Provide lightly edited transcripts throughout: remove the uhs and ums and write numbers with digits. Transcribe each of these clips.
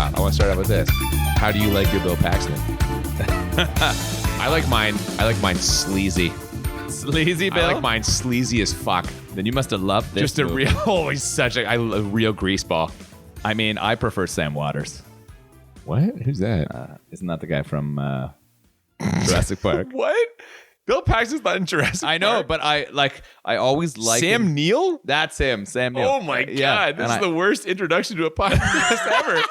off. I want to start off with this. How do you like your Bill Paxton? I like mine sleazy. Sleazy, Bill? I like mine sleazy as fuck. Then you must have loved this Just a movie. real, he's such a real greaseball. I mean, I prefer Sam Waters. What? Who's that? Isn't that the guy from Jurassic Park? What? Bill Paxton's not in Jurassic I know, Park? but I always like Sam Neill? That's him, Sam Neill. Oh my Yeah, God. This and is the worst introduction to a podcast ever.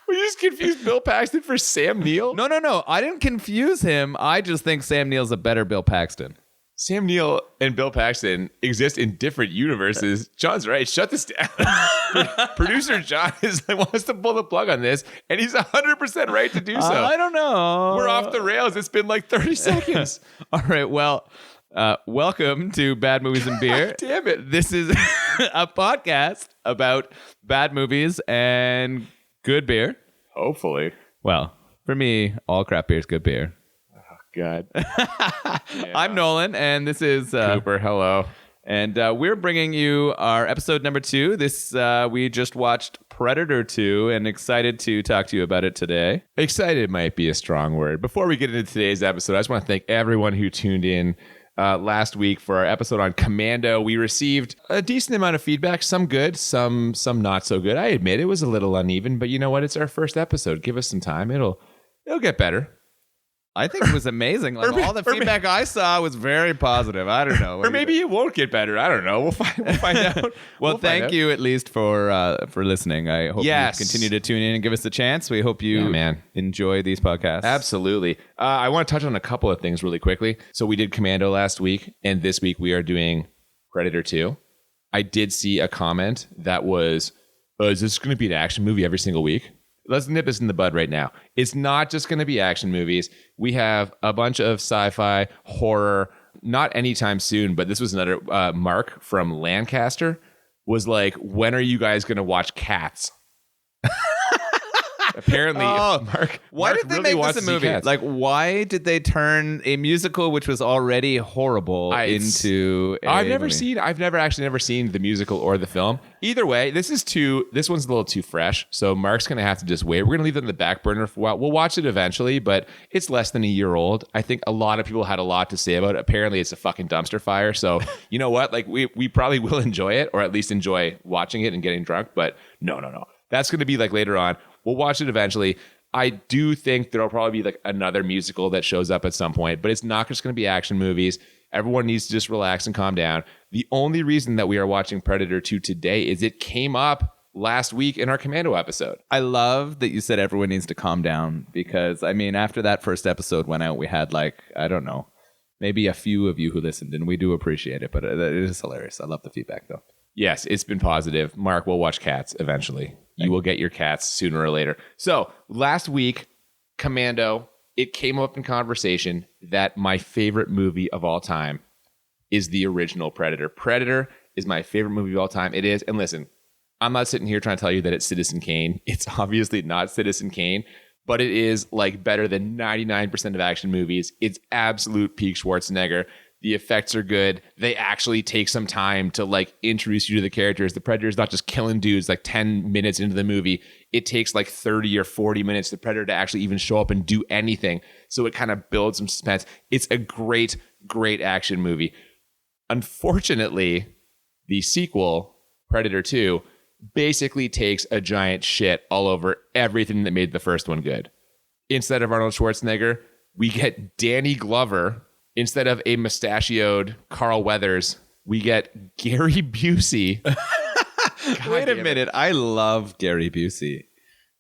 We just confused Bill Paxton for Sam Neill? No. I didn't confuse him. I just think Sam Neill's a better Bill Paxton. Sam Neill and Bill Paxton exist in different universes. John's right. Shut this down. Producer John wants to pull the plug on this, and he's 100% right to do so. I don't know. We're off the rails. It's been like 30 seconds. All right. Well, welcome to Bad Movies and Beer. Damn it. This is a podcast about bad movies and good beer. Hopefully. Well, for me, all crap beer is good beer. God. I'm Nolan, and this is Cooper. Hello. And we're bringing you our episode number 2. This we just watched Predator 2 and excited to talk to you about it today. Excited might be a strong word. Before we get into today's episode, I just want to thank everyone who tuned in last week for our episode on Commando. We received a decent amount of feedback, some good, some not so good. I admit it was a little uneven, but you know what? It's our first episode. Give us some time. It'll get better. I think it was amazing. Like all the feedback I saw was very positive. I don't know. Or maybe it won't get better. I don't know. We'll find out. Well, thank you at least for listening. I hope you continue to tune in and give us a chance. We hope you enjoy these podcasts. Absolutely. I want to touch on a couple of things really quickly. So we did Commando last week, and this week we are doing Predator 2. I did see a comment that was, is this going to be an action movie every single week? Let's nip this in the bud right now. It's not just going to be action movies. We have a bunch of sci-fi, horror, not anytime soon, but this was another Mark from Lancaster was like, when are you guys going to watch Cats? Apparently, why did they make this a movie? Like, why did they turn a musical which was already horrible into I've never seen the musical or the film. Either way, this one's a little too fresh, so Mark's gonna have to just wait. We're gonna leave it in the back burner for a while. We'll watch it eventually, but it's less than a year old. I think a lot of people had a lot to say about it. Apparently it's a fucking dumpster fire, so you know what, like we probably will enjoy it, or at least enjoy watching it and getting drunk, but no, that's gonna be like later on. We'll watch it eventually. I do think there'll probably be like another musical that shows up at some point, but it's not just going to be action movies. Everyone needs to just relax and calm down. The only reason that we are watching Predator 2 today is it came up last week in our Commando episode. I love that you said everyone needs to calm down because, I mean, after that first episode went out, we had like, I don't know, maybe a few of you who listened, and we do appreciate it, but it is hilarious. I love the feedback, though. Yes, it's been positive. Mark, we'll watch Cats eventually. You will get your Cats sooner or later. So last week, Commando, it came up in conversation that my favorite movie of all time is the original Predator. Predator is my favorite movie of all time. It is. And listen, I'm not sitting here trying to tell you that it's Citizen Kane. It's obviously not Citizen Kane, but it is like better than 99% of action movies. It's absolute peak Schwarzenegger. The effects are good. They actually take some time to like introduce you to the characters. The Predator is not just killing dudes like 10 minutes into the movie. It takes like 30 or 40 minutes for the Predator to actually even show up and do anything. So it kind of builds some suspense. It's a great, great action movie. Unfortunately, the sequel, Predator 2, basically takes a giant shit all over everything that made the first one good. Instead of Arnold Schwarzenegger, we get Danny Glover. Instead of a mustachioed Carl Weathers, we get Gary Busey. Wait a minute. I love Gary Busey.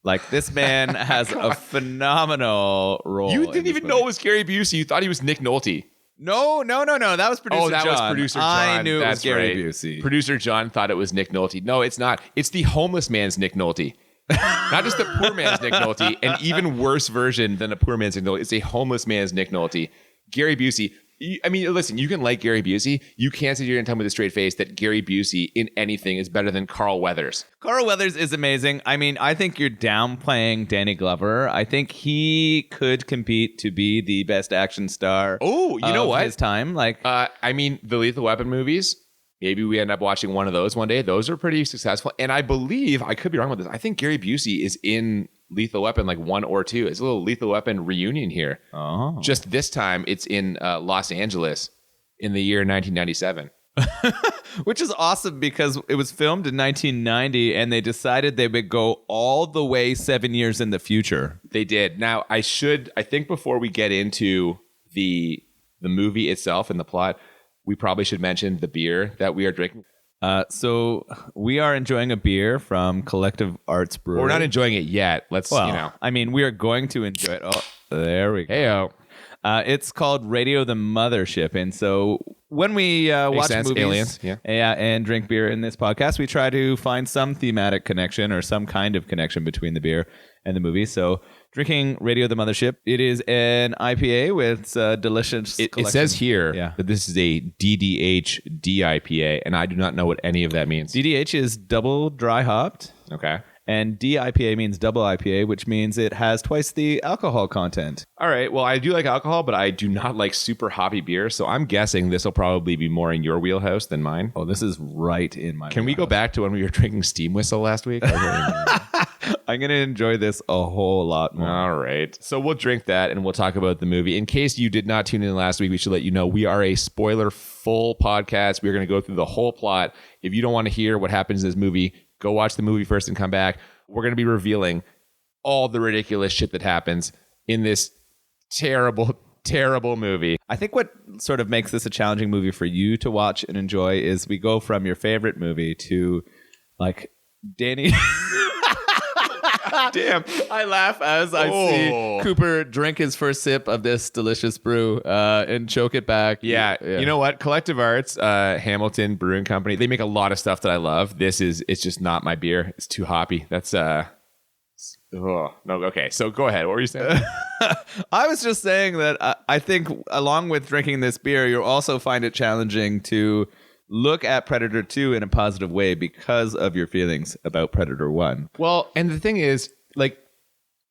Like, this man has a phenomenal role. You didn't even know it was Gary Busey. You thought he was Nick Nolte. No. That was producer John. That was producer John. I knew it was Gary right. Busey. Producer John thought it was Nick Nolte. No, it's not. It's the homeless man's Nick Nolte. Not just the poor man's Nick Nolte, an even worse version than a poor man's Nick Nolte. It's a homeless man's Nick Nolte. Gary Busey. I mean, listen, you can like Gary Busey. You can't sit here and tell me with a straight face that Gary Busey in anything is better than Carl Weathers. Carl Weathers is amazing. I mean, I think you're downplaying Danny Glover. I think he could compete to be the best action star. Oh, you know what? His time, like, I mean, the Lethal Weapon movies. Maybe we end up watching one of those one day. Those are pretty successful, and I believe I could be wrong with this. I think Gary Busey is in Lethal Weapon like 1 or 2. It's a little Lethal Weapon reunion here. Oh. Just this time, it's in Los Angeles in the year 1997. Which is awesome because it was filmed in 1990 and they decided they would go all the way 7 years in the future. They did. Now, I think before we get into the movie itself and the plot, we probably should mention the beer that we are drinking. So we are enjoying a beer from Collective Arts Brewing. Well, we're not enjoying it yet. I mean, we are going to enjoy it. Oh, there we go. Heyo. It's called Radio the Mothership. And so when we watch sense. movies Aliens, yeah. And drink beer in this podcast, we try to find some thematic connection or some kind of connection between the beer and the movie. So drinking Radio the Mothership, it is an IPA with delicious It collection. says here that this is a DDH DIPA, and I do not know what any of that means. DDH is double dry hopped. Okay. And DIPA means double IPA, which means it has twice the alcohol content. All right. Well, I do like alcohol, but I do not like super hoppy beer. So I'm guessing this will probably be more in your wheelhouse than mine. Oh, this is right in my Can we go back to when we were drinking Steam Whistle last week? I'm going to enjoy this a whole lot more. All right. So we'll drink that and we'll talk about the movie. In case you did not tune in last week, we should let you know we are a spoiler full podcast. We're going to go through the whole plot. If you don't want to hear what happens in this movie, go watch the movie first and come back. We're going to be revealing all the ridiculous shit that happens in this terrible, terrible movie. I think what sort of makes this a challenging movie for you to watch and enjoy is we go from your favorite movie to like Danny. Damn. I laugh as I see Cooper drink his first sip of this delicious brew and choke it back. Yeah. You know what? Collective Arts, Hamilton Brewing Company, they make a lot of stuff that I love. It's just not my beer. It's too hoppy. That's, no. Okay. So go ahead. What were you saying? I was just saying that I think along with drinking this beer, you'll also find it challenging to look at Predator 2 in a positive way because of your feelings about Predator 1. Well, and the thing is, like,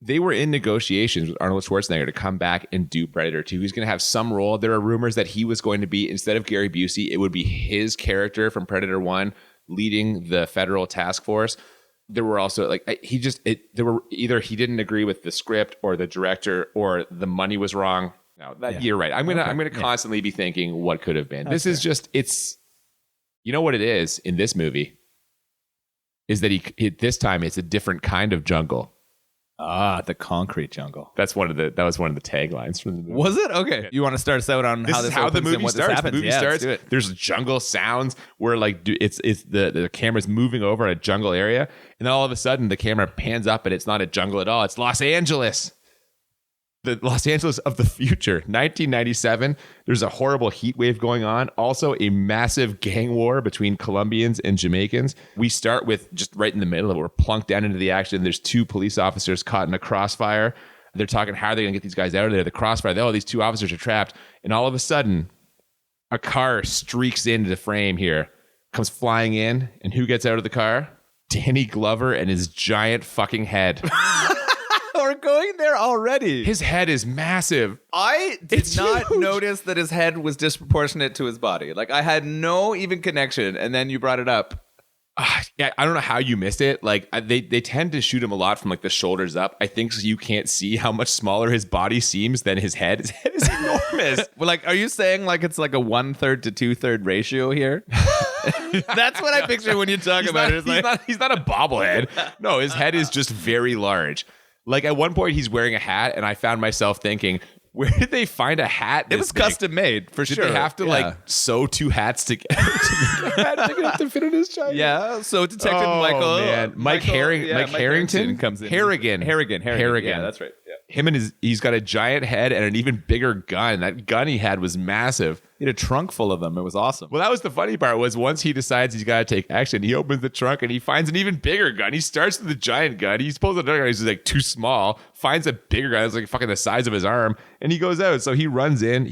they were in negotiations with Arnold Schwarzenegger to come back and do Predator 2. He's going to have some role. There are rumors that he was going to be, instead of Gary Busey, it would be his character from Predator 1 leading the federal task force. There were also, like, there were either he didn't agree with the script or the director or the money was wrong. No, you're right. I'm gonna constantly be thinking what could have been. This is just, you know what it is in this movie is that this time it's a different kind of jungle. Ah, the concrete jungle. That was one of the taglines from the movie. Was it? Okay. You want to start us out on how the movie starts? The movie starts. Let's do it. There's jungle sounds where like it's the camera's moving over a jungle area, and then all of a sudden the camera pans up and it's not a jungle at all. It's Los Angeles. The Los Angeles of the future, 1997. There's a horrible heat wave going on. Also, a massive gang war between Colombians and Jamaicans. We start with just right in the middle of it. We're plunked down into the action. There's 2 police officers caught in a crossfire. They're talking, how are they going to get these guys out of there? The crossfire, these 2 officers are trapped. And all of a sudden, a car streaks into the frame here, comes flying in. And who gets out of the car? Danny Glover and his giant fucking head. We're going there already. His head is massive. I did not notice that his head was disproportionate to his body. Like, I had no even connection, and then you brought it up. Yeah, I don't know how you missed it. Like, they tend to shoot him a lot from like the shoulders up. I think so you can't see how much smaller his body seems than his head. His head is enormous. Well, like, are you saying like it's like a 1/3 to 2/3 ratio here? That's what I picture when you talk about it. He's not a bobblehead. No, his head is just very large. Like, at one point, he's wearing a hat, and I found myself thinking, where did they find a hat? It was custom made, for sure. Did they have to, like, sew 2 hats together to make a hat big enough to fit in his chest? Yeah, so Detective Michael... Mike Harrington comes in. Harrigan. Yeah, that's right. Yeah. He's got a giant head and an even bigger gun. That gun he had was massive. He had a trunk full of them. It was awesome. Well, that was the funny part, was once he decides he's got to take action, he opens the trunk and he finds an even bigger gun. He starts with the giant gun. He pulls the gun. He's like too small. Finds a bigger gun. It's like fucking the size of his arm. And he goes out. So he runs in.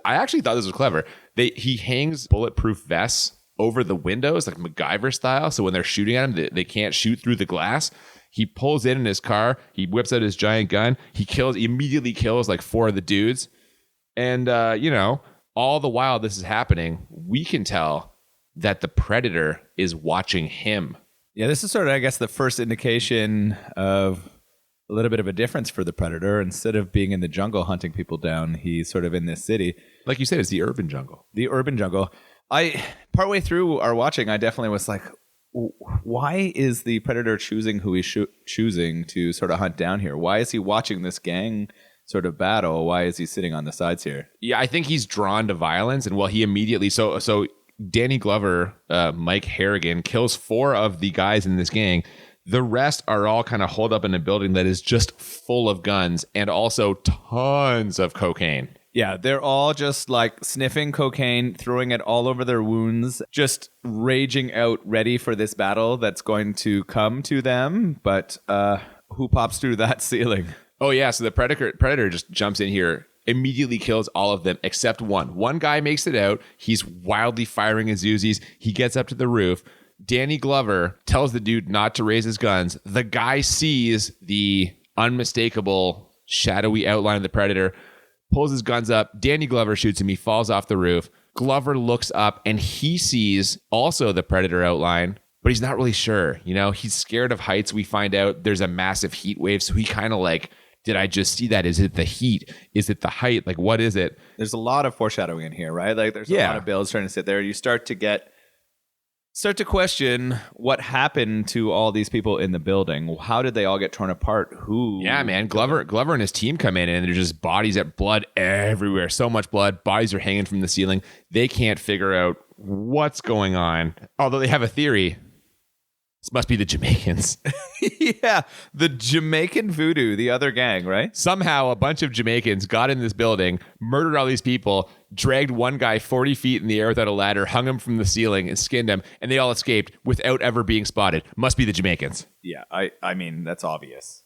I actually thought this was clever. He hangs bulletproof vests over the windows, like MacGyver style. So when they're shooting at him, they can't shoot through the glass. He pulls in his car. He whips out his giant gun. He immediately kills like 4 of the dudes. And, all the while this is happening, we can tell that the Predator is watching him. Yeah, this is sort of, I guess, the first indication of a little bit of a difference for the Predator. Instead of being in the jungle hunting people down, he's sort of in this city. Like you said, it's the urban jungle. The urban jungle. Partway through our watching, I definitely was like, why is the Predator choosing who he's choosing to sort of hunt down here? Why is he watching this gang sort of battle? Why is he sitting on the sides here? Yeah, I think he's drawn to violence, and he immediately so Danny Glover, Mike Harrigan, kills 4 of the guys in this gang. The rest are all kind of holed up in a building that is just full of guns and also tons of cocaine. Yeah, they're all just like sniffing cocaine, throwing it all over their wounds, just raging out, ready for this battle that's going to come to them. But who pops through that ceiling? Oh, yeah. So the Predator just jumps in here, immediately kills all of them except one. One guy makes it out. He's wildly firing his Uzis. He gets up to the roof. Danny Glover tells the dude not to raise his guns. The guy sees the unmistakable shadowy outline of the Predator, pulls his guns up. Danny Glover shoots him. He falls off the roof. Glover looks up and he sees also the Predator outline, but he's not really sure. You know, he's scared of heights. We find out there's a massive heat wave. So he kind of like, did I just see that? Is it the heat? Is it the height? Like, what is it? There's a lot of foreshadowing in here, right? Like there's a lot of builds trying to sit there. You start to question what happened to all these people in the building. How did they all get torn apart? Who? Yeah, man. Glover and his team come in and there's just bodies at blood everywhere. So much blood. Bodies are hanging from the ceiling. They can't figure out what's going on. Although they have a theory. This must be the Jamaicans. Yeah, the Jamaican Voodoo, the other gang, right? Somehow a bunch of Jamaicans got in this building, murdered all these people, dragged one guy 40 feet in the air without a ladder, hung him from the ceiling and skinned him, and they all escaped without ever being spotted. Must be the Jamaicans. Yeah, I mean, that's obvious.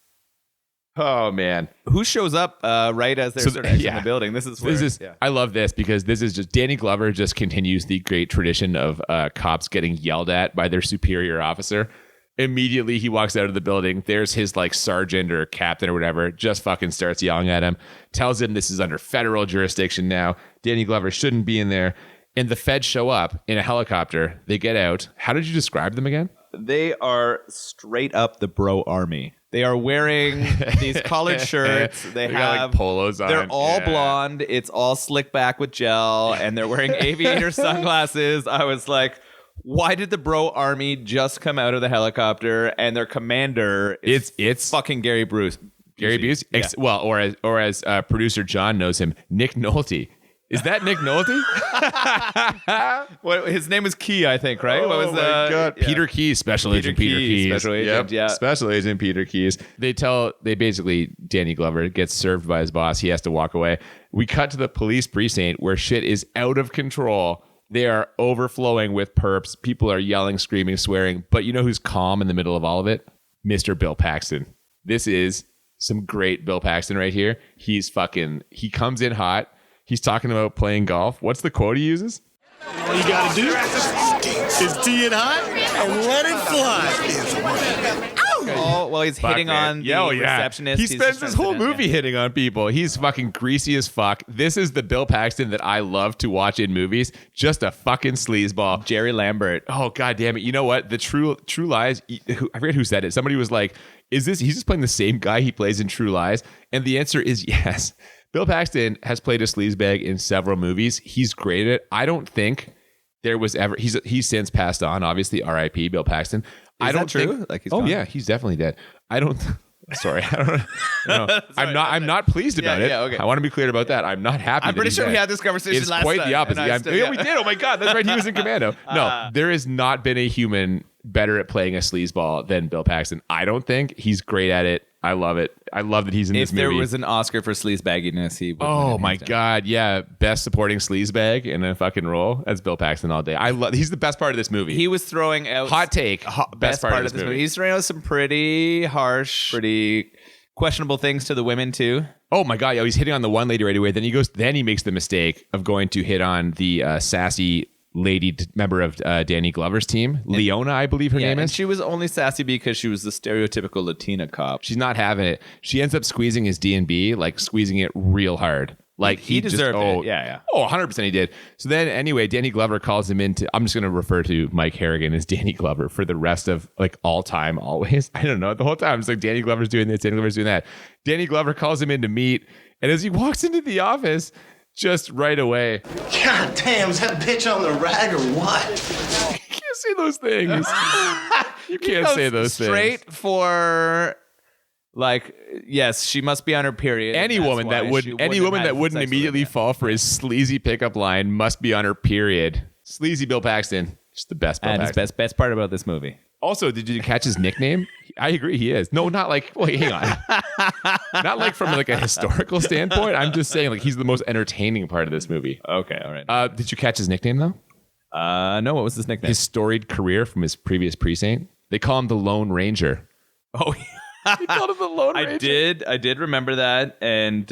Oh, man. Who shows up right as they're sort of exiting the building? I love this because this is just Danny Glover just continues the great tradition of cops getting yelled at by their superior officer. Immediately he walks out of the building. There's his like sergeant or captain or whatever, just fucking starts yelling at him, tells him this is under federal jurisdiction now. Danny Glover shouldn't be in there. And the feds show up in a helicopter. They get out. How did you describe them again? They are straight up the bro army. They are wearing these collared shirts. They have got, like, polos on. They're all blonde. It's all slicked back with gel, and they're wearing aviator sunglasses. I was like, why did the bro army just come out of the helicopter and their commander is it's fucking Gary Bruce? Gary Busey? Yeah. Or as producer John knows him, Nick Nolte. Is that Nick Nolte? His name was Key, I think, right? What was my God. Yeah. Peter Keys, Special Agent Peter Keys. Special Agent, yeah. Special Agent Peter Keys. They basically, Danny Glover gets served by his boss. He has to walk away. We cut to the police precinct where shit is out of control. They are overflowing with perps. People are yelling, screaming, swearing. But you know who's calm in the middle of all of it? Mr. Bill Paxton. This is some great Bill Paxton right here. He comes in hot. He's talking about playing golf. What's the quote he uses? All you gotta do is tee it hot and let it fly. Oh, well, he's hitting on the receptionist. He spends his whole movie hitting on people. He's fucking greasy as fuck. This is the Bill Paxton that I love to watch in movies. Just a fucking sleazeball. Jerry Lambert. Oh, God damn it. You know what? The True Lies, I forget who said it. Somebody was like, he's just playing the same guy he plays in True Lies? And the answer is yes. Bill Paxton has played a sleazebag in several movies. He's great at it. I don't think there was ever... He's since passed on, obviously. R.I.P. Bill Paxton. Is that true? Like he's gone? Yeah, he's definitely dead. Sorry, I don't know. I'm not pleased about it. Yeah, okay. I want to be clear about that. I'm not happy. I'm pretty sure we had this conversation last time. It's quite the opposite. We did. Oh my God, that's right. He was in Commando. No, there has not been a human better at playing a sleazeball than Bill Paxton. I don't think. He's great at it. I love it. I love that he's in this movie. If there was an Oscar for sleazebagginess, he would. Oh my God, yeah, best supporting sleazebag in a fucking role. That's Bill Paxton all day. He's the best part of this movie. He was throwing out hot take. Best part of this movie. He's throwing out some pretty harsh, pretty questionable things to the women too. Oh my God, yeah, he's hitting on the one lady right away. Then he makes the mistake of going to hit on the sassy lady member of Danny Glover's team, Leona, I believe her name is. And she was only sassy because she was the stereotypical Latina cop. She's not having it. She ends up squeezing his D&B, like squeezing it real hard. Like he deserved it. Yeah. Oh, 100% he did. So then anyway, Danny Glover calls him into, I'm just going to refer to Mike Harrigan as Danny Glover for the rest of like all time, always. I don't know. The whole time it's like Danny Glover's doing this, Danny Glover's doing that. Candy Glover calls him in to meet. And as he walks into the office, just right away. God damn, is that bitch on the rag or what? You can't say those things. You can't say those things. Straight for... Like, yes, she must be on her period. Any woman that wouldn't immediately fall for his sleazy pickup line must be on her period. Sleazy Bill Paxton, just the best. Bill Paxton. His best part about this movie. Also, did you catch his nickname? I agree, he is. No, not like. Wait, hang on. Not like from like a historical standpoint. I'm just saying, like, he's the most entertaining part of this movie. Okay, all right. Did you catch his nickname though? No. What was his nickname? His storied career from his previous precinct. They call him the Lone Ranger. Oh. He called him the Lone Ranger. I did remember that, and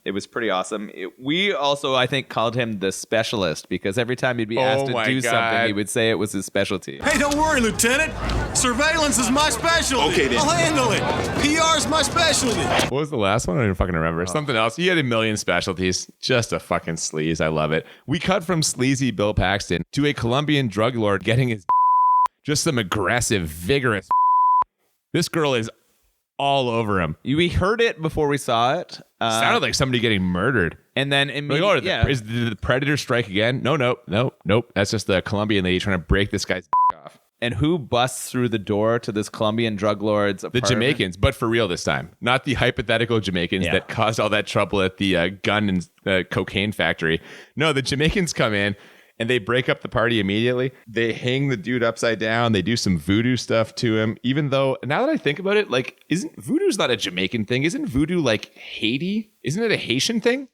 it was pretty awesome. We also, I think, called him the specialist because every time he'd be asked to do something, he would say it was his specialty. Hey, don't worry, Lieutenant. Surveillance is my specialty. Okay, then. I'll handle it. PR's my specialty. What was the last one? I didn't fucking remember. Something else. He had a million specialties. Just a fucking sleaze. I love it. We cut from sleazy Bill Paxton to a Colombian drug lord getting his just some aggressive, vigorous. This girl is all over him. We heard it before we saw it. Sounded like somebody getting murdered. And then immediately, did the predator strike again? Nope. That's just the Colombian lady trying to break this guy's off. And who busts through the door to this Colombian drug lord's apartment? The Jamaicans, but for real this time. Not the hypothetical Jamaicans that caused all that trouble at the gun and cocaine factory. No, the Jamaicans come in. And they break up the party immediately. They hang the dude upside down. They do some voodoo stuff to him. Even though, now that I think about it, like, voodoo's not a Jamaican thing? Isn't voodoo like Haiti? Isn't it a Haitian thing?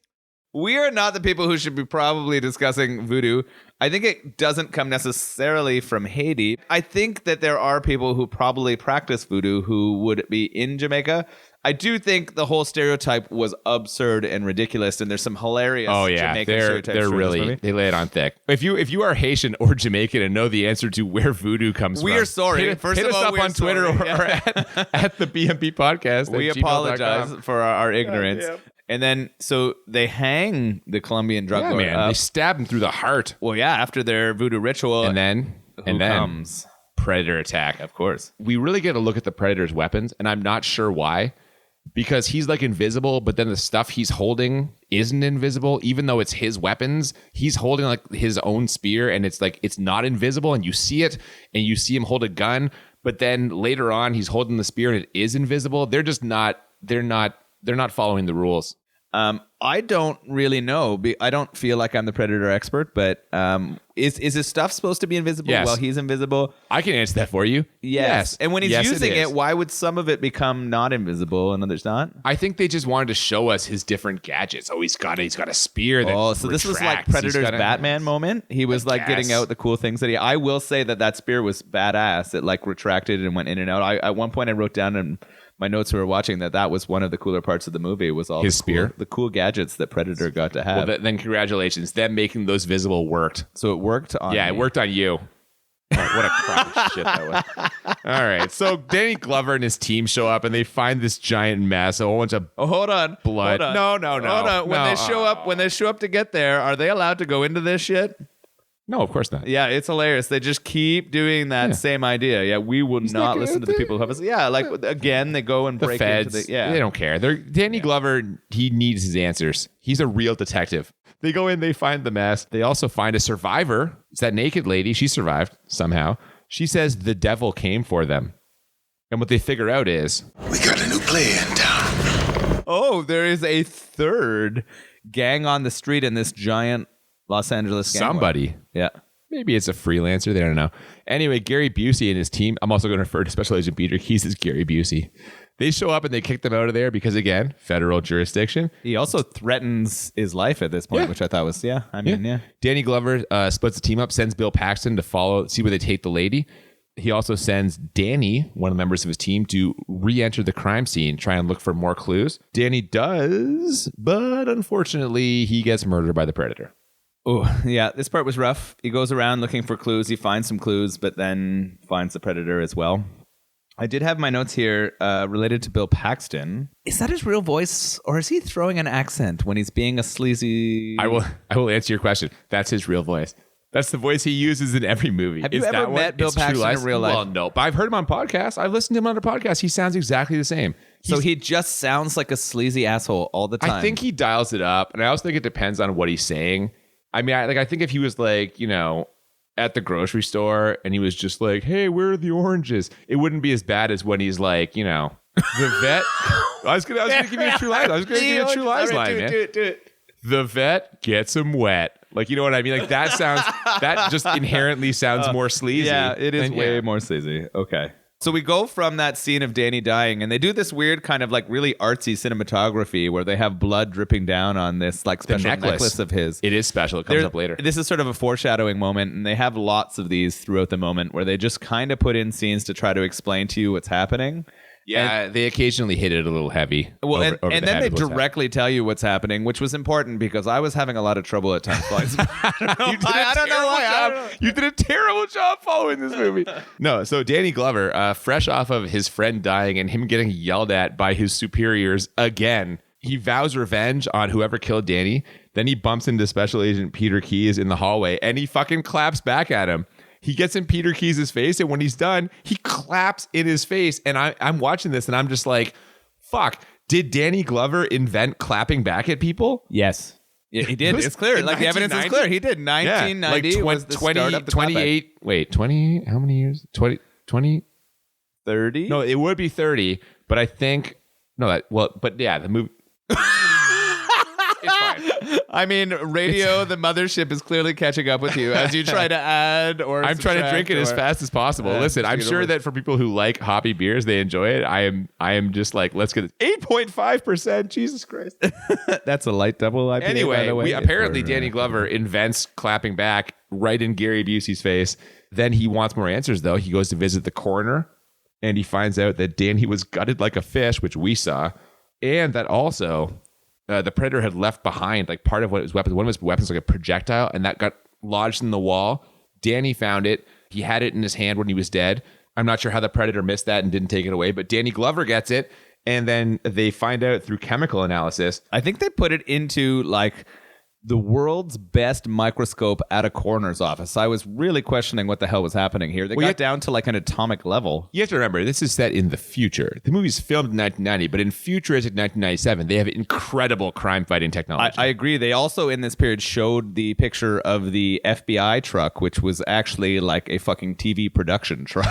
We are not the people who should be probably discussing voodoo. I think it doesn't come necessarily from Haiti. I think that there are people who probably practice voodoo who would be in Jamaica. I do think the whole stereotype was absurd and ridiculous, and there's some hilarious Jamaican stereotypes. They're really, they lay it on thick. If you are Haitian or Jamaican and know the answer to where voodoo comes from, we are sorry. Hit us up on Twitter or at the BMP podcast. We apologize for our ignorance. Yeah. And then, so they hang the Colombian drug lord up. They stab him through the heart. Well, yeah, after their voodoo ritual. And then comes Predator attack, of course. We really get a look at the Predator's weapons, and I'm not sure why. Because he's like invisible, but then the stuff he's holding isn't invisible, even though it's his weapons. He's holding like his own spear, and it's like it's not invisible, and you see it, and you see him hold a gun. But then later on, he's holding the spear, and it is invisible. They're just not. They're not following the rules. I don't really know. I don't feel like I'm the Predator expert, but is his stuff supposed to be invisible while he's invisible? I can answer that for you. Yes. And when he's using it, why would some of it become not invisible and others not? I think they just wanted to show us his different gadgets. Oh, he's got a spear that so this was like Predator's Batman moment. He was like getting out the cool things that I will say that spear was badass. It like retracted and went in and out. At one point I wrote down in my notes we were watching that was one of the cooler parts of the movie was all his spear, the cool gadgets that Predator got to have. Well, then congratulations, them making those visible worked. So it worked on it worked on you. Oh, what a crock of shit that was. All right, so Danny Glover and his team show up and they find this giant mess, a whole bunch of hold on blood. No. Hold on. When they show up to get there, are they allowed to go into this shit? No, of course not. Yeah, it's hilarious. They just keep doing that same idea. Yeah, we will not listen to the people who have us. Yeah, like again, they go and break feds, into the. Yeah, they don't care. Danny Glover. He needs his answers. He's a real detective. They go in. They find the mess. They also find a survivor. It's that naked lady. She survived somehow. She says the devil came for them, and what they figure out is we got a new player in town. Oh, there is a third gang on the street in this giant Los Angeles gang. Somebody. Yeah. Maybe it's a freelancer. They don't know. Anyway, Gary Busey and his team. I'm also going to refer to Special Agent Peter Keys as Gary Busey. They show up and they kick them out of there because, again, federal jurisdiction. He also threatens his life at this point, which I thought was, Danny Glover splits the team up, sends Bill Paxton to see where they take the lady. He also sends Danny, one of the members of his team, to re-enter the crime scene, try and look for more clues. Danny does, but unfortunately, he gets murdered by the Predator. Oh, yeah, this part was rough. He goes around looking for clues. He finds some clues, but then finds the Predator as well. I did have my notes here related to Bill Paxton. Is that his real voice, or is he throwing an accent when he's being a sleazy? I will answer your question. That's his real voice. That's the voice he uses in every movie. Have you ever met Bill Paxton in real life? Well, no. But I've heard him on podcasts. I've listened to him on other podcasts. He sounds exactly the same. So he just sounds like a sleazy asshole all the time. I think he dials it up, and I also think it depends on what he's saying. I mean, I think if he was like, at the grocery store and he was just like, hey, where are the oranges? It wouldn't be as bad as when he's like, the vet. I was gonna give you a True Lies. I was gonna give you a True Lies line, man. Do it. The vet gets him wet. Like, you know what I mean? Like that just inherently sounds more sleazy. Yeah, it is way more sleazy. Okay. So we go from that scene of Danny dying, and they do this weird kind of like really artsy cinematography where they have blood dripping down on this like special necklace of his. It is special. It comes up later. This is sort of a foreshadowing moment, and they have lots of these throughout the moment where they just kind of put in scenes to try to explain to you what's happening. Yeah, they occasionally hit it a little heavy. Well, and then they directly tell you what's happening, which was important because I was having a lot of trouble at times. I don't know why. You did a terrible job following this movie. No, so Danny Glover, fresh off of his friend dying and him getting yelled at by his superiors again, he vows revenge on whoever killed Danny. Then he bumps into Special Agent Peter Keyes in the hallway, and he fucking claps back at him. He gets in Peter Keyes' face, and when he's done, he claps in his face. And I'm watching this, and I'm just like, fuck, did Danny Glover invent clapping back at people? Yes. Yeah, he did. It's clear. Like, the evidence is clear. He did. 1990 was the start of the 28. Wait, 20? How many years? 20? 30? No, it would be 30, but I think... No, but yeah, the movie... It's fine. I mean, the mothership is clearly catching up with you as you try to add or I'm trying to drink it as fast as possible. Listen, I'm sure that for people who like hoppy beers, they enjoy it. I am just like, let's get it. 8.5%. Jesus Christ. That's a light double IPA, anyway, by the way. Apparently Danny Glover invents clapping back right in Gary Busey's face. Then he wants more answers, though. He goes to visit the coroner, and he finds out that Danny was gutted like a fish, which we saw, and that also... the Predator had left behind like part of what his weapons. One of his weapons like a projectile, and that got lodged in the wall. Danny found it. He had it in his hand when he was dead. I'm not sure how the Predator missed that and didn't take it away, but Danny Glover gets it. And then they find out through chemical analysis. I think they put it into like the world's best microscope at a coroner's office. I was really questioning what the hell was happening here. They got down to like an atomic level. You have to remember, this is set in the future. The movie's filmed in 1990, but in futuristic 1997, they have incredible crime-fighting technology. I agree. They also, in this period, showed the picture of the FBI truck, which was actually like a fucking TV production truck.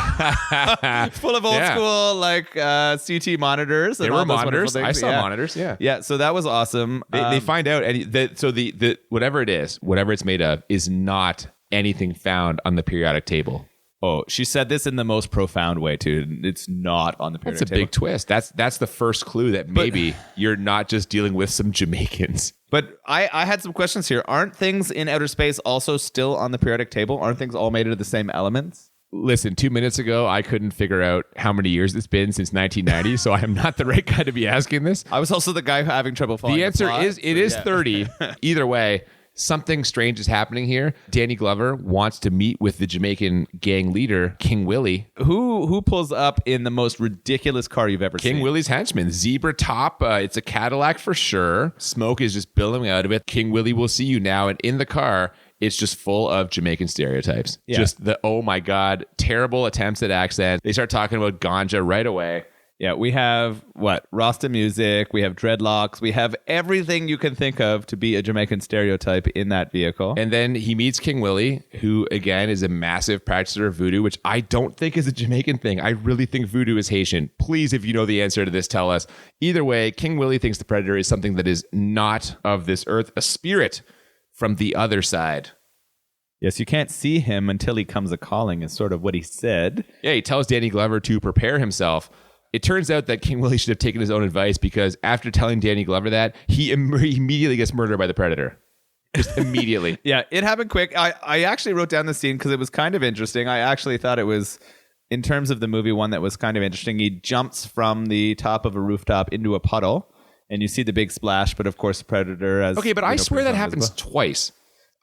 Full of old school, like, CT monitors. There were monitors. I saw monitors, yeah. Yeah, so that was awesome. They find out, and the whatever it is, whatever it's made of, is not anything found on the periodic table. Oh, she said this in the most profound way too. It's not on the periodic table. That's a big twist. That's the first clue that maybe you're not just dealing with some Jamaicans. But I had some questions here. Aren't things in outer space also still on the periodic table? Aren't things all made of the same elements? Listen, 2 minutes ago, I couldn't figure out how many years it's been since 1990, so I am not the right guy to be asking this. I was also the guy having trouble following the answer plot, is it is 30. Either way, something strange is happening here. Danny Glover wants to meet with the Jamaican gang leader, King Willie. Who pulls up in the most ridiculous car you've ever seen? King Willie's henchman. Zebra top. It's a Cadillac for sure. Smoke is just billowing out of it. King Willie will see you now. And in the car, it's just full of Jamaican stereotypes. Yeah. Just the, oh my God, terrible attempts at accent. They start talking about ganja right away. Yeah, we have, Rasta music, we have dreadlocks, we have everything you can think of to be a Jamaican stereotype in that vehicle. And then he meets King Willie, who, again, is a massive practicer of voodoo, which I don't think is a Jamaican thing. I really think voodoo is Haitian. Please, if you know the answer to this, tell us. Either way, King Willie thinks the Predator is something that is not of this earth, a spirit from the other side. Yes, you can't see him until he comes a-calling is sort of what he said. Yeah, he tells Danny Glover to prepare himself. It turns out that King Willie should have taken his own advice because after telling Danny Glover that, he immediately gets murdered by the Predator. Just immediately. Yeah, it happened quick. I actually wrote down the scene because it was kind of interesting. I actually thought it was, in terms of the movie, one that was kind of interesting. He jumps from the top of a rooftop into a puddle, and you see the big splash, but of course the Predator... Okay, but I swear that happens twice.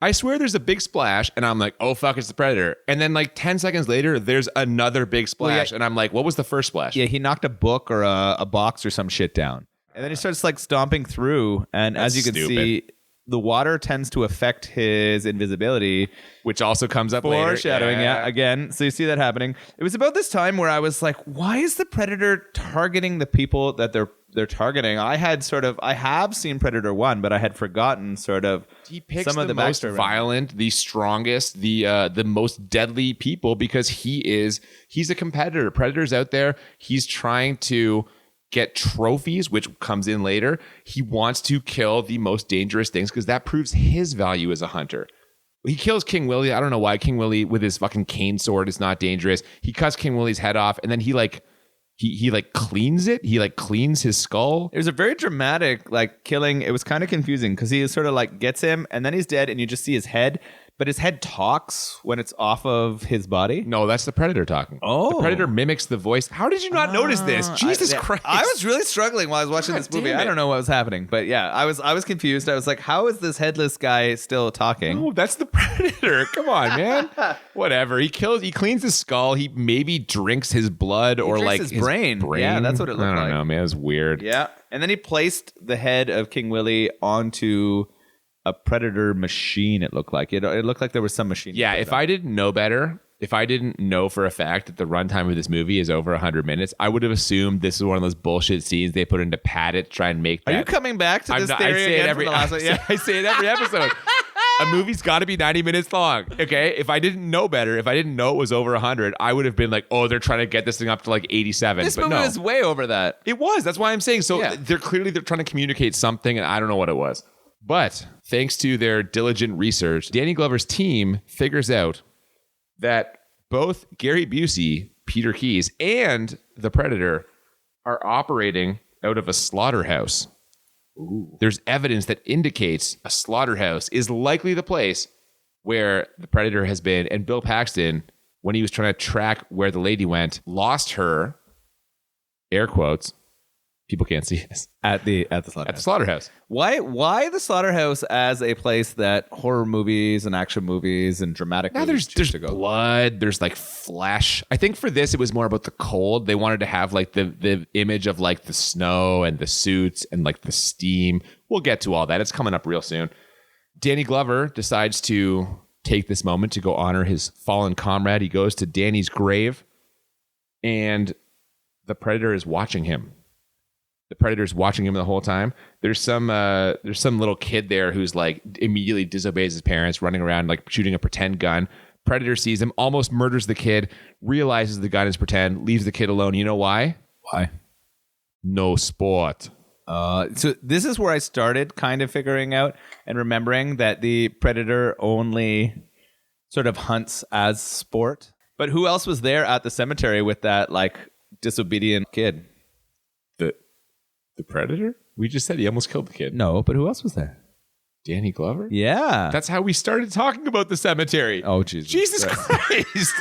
I swear there's a big splash, and I'm like, oh, fuck, it's the Predator. And then like 10 seconds later, there's another big splash, and I'm like, what was the first splash? Yeah, he knocked a book or a box or some shit down. And then he starts like stomping through, and That's as you can stupid. see, the water tends to affect his invisibility. Which also comes up later. Foreshadowing, yeah, again. So you see that happening. It was about this time where I was like, why is the Predator targeting the people that they're targeting? I have seen Predator 1, but I had forgotten sort of He picks some of the the most backstory. violent, the strongest, the most deadly people because he's a competitor. Predator's out there. He's trying to get trophies, which comes in later. He wants to kill the most dangerous things because that proves his value as a hunter. He kills King Willie. I don't know why King Willie with his fucking cane sword is not dangerous. He cuts King Willie's head off, and then he cleans it. He like cleans his skull. It was a very dramatic like killing. It was kind of confusing because he sort of like gets him and then he's dead and you just see his head, but his head talks when it's off of his body. No, that's the Predator talking. Oh. The Predator mimics the voice. How did you not notice this? Jesus Christ. I was really struggling while I was watching God this movie. damn it. I don't know what was happening, but yeah, I was confused. I was like, how is this headless guy still talking? No, that's the Predator. Come on, man. Whatever. He cleans his skull. He maybe drinks his blood or drinks like his brain. Yeah, that's what it looked I don't like. know, man. It's weird. Yeah. And then he placed the head of King Willie onto a Predator machine, it looked like. It looked like there was some machine. Yeah, if I didn't know better, if I didn't know for a fact that the runtime of this movie is over 100 minutes, I would have assumed this is one of those bullshit scenes they put in to pad it, try and make that. Are you coming back to this theory I say again it every from the last one? Yeah. I say it every episode. A movie's got to be 90 minutes long, okay? If I didn't know better, if I didn't know it was over 100, I would have been like, oh, they're trying to get this thing up to like 87. This but movie no. is way over that. It was. That's why I'm saying. So Yeah. they're trying to communicate something, and I don't know what it was. But thanks to their diligent research, Danny Glover's team figures out that both Gary Busey, Peter Keyes, and the Predator are operating out of a slaughterhouse. Ooh. There's evidence that indicates a slaughterhouse is likely the place where the Predator has been. And Bill Paxton, when he was trying to track where the lady went, lost her, air quotes, people can't see this, At the slaughterhouse. at the slaughterhouse. Why the slaughterhouse as a place that horror movies and action movies and dramatic Now movies there's choose to go? blood, there's like flesh. I think for this it was more about the cold. They wanted to have like the image of like the snow and the suits and like the steam. We'll get to all that. It's coming up real soon. Danny Glover decides to take this moment to go honor his fallen comrade. He goes to Danny's grave and the Predator is watching him. The Predator's watching him the whole time. There's some little kid there who's like immediately disobeys his parents, running around like shooting a pretend gun. Predator sees him, almost murders the kid, realizes the gun is pretend, leaves the kid alone. You know why? Why? No sport. So this is where I started kind of figuring out and remembering that the Predator only sort of hunts as sport. But who else was there at the cemetery with that like disobedient kid? The Predator? We just said he almost killed the kid. No, but who else was there? Danny Glover? Yeah. That's how we started talking about the cemetery. Oh, Jesus. Jesus Christ.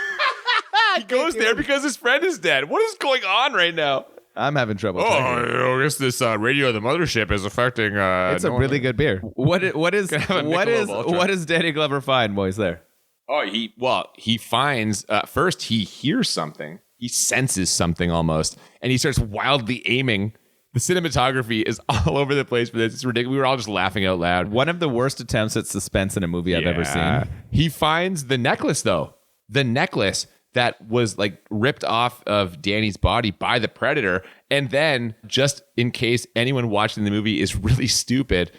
He goes there because his friend is dead. What is going on right now? I'm having trouble. Oh, talking. I guess this radio of the mothership is affecting. It's a really good beer. What is have a Michelob Ultra. what does Danny Glover find, boys? There. Oh, he finds first he hears something. He senses something almost, and he starts wildly aiming. The cinematography is all over the place for this. It's ridiculous. We were all just laughing out loud. One of the worst attempts at suspense in a movie I've ever seen. He finds the necklace, though. The necklace that was like ripped off of Danny's body by the Predator. And then, just in case anyone watching the movie is really stupid,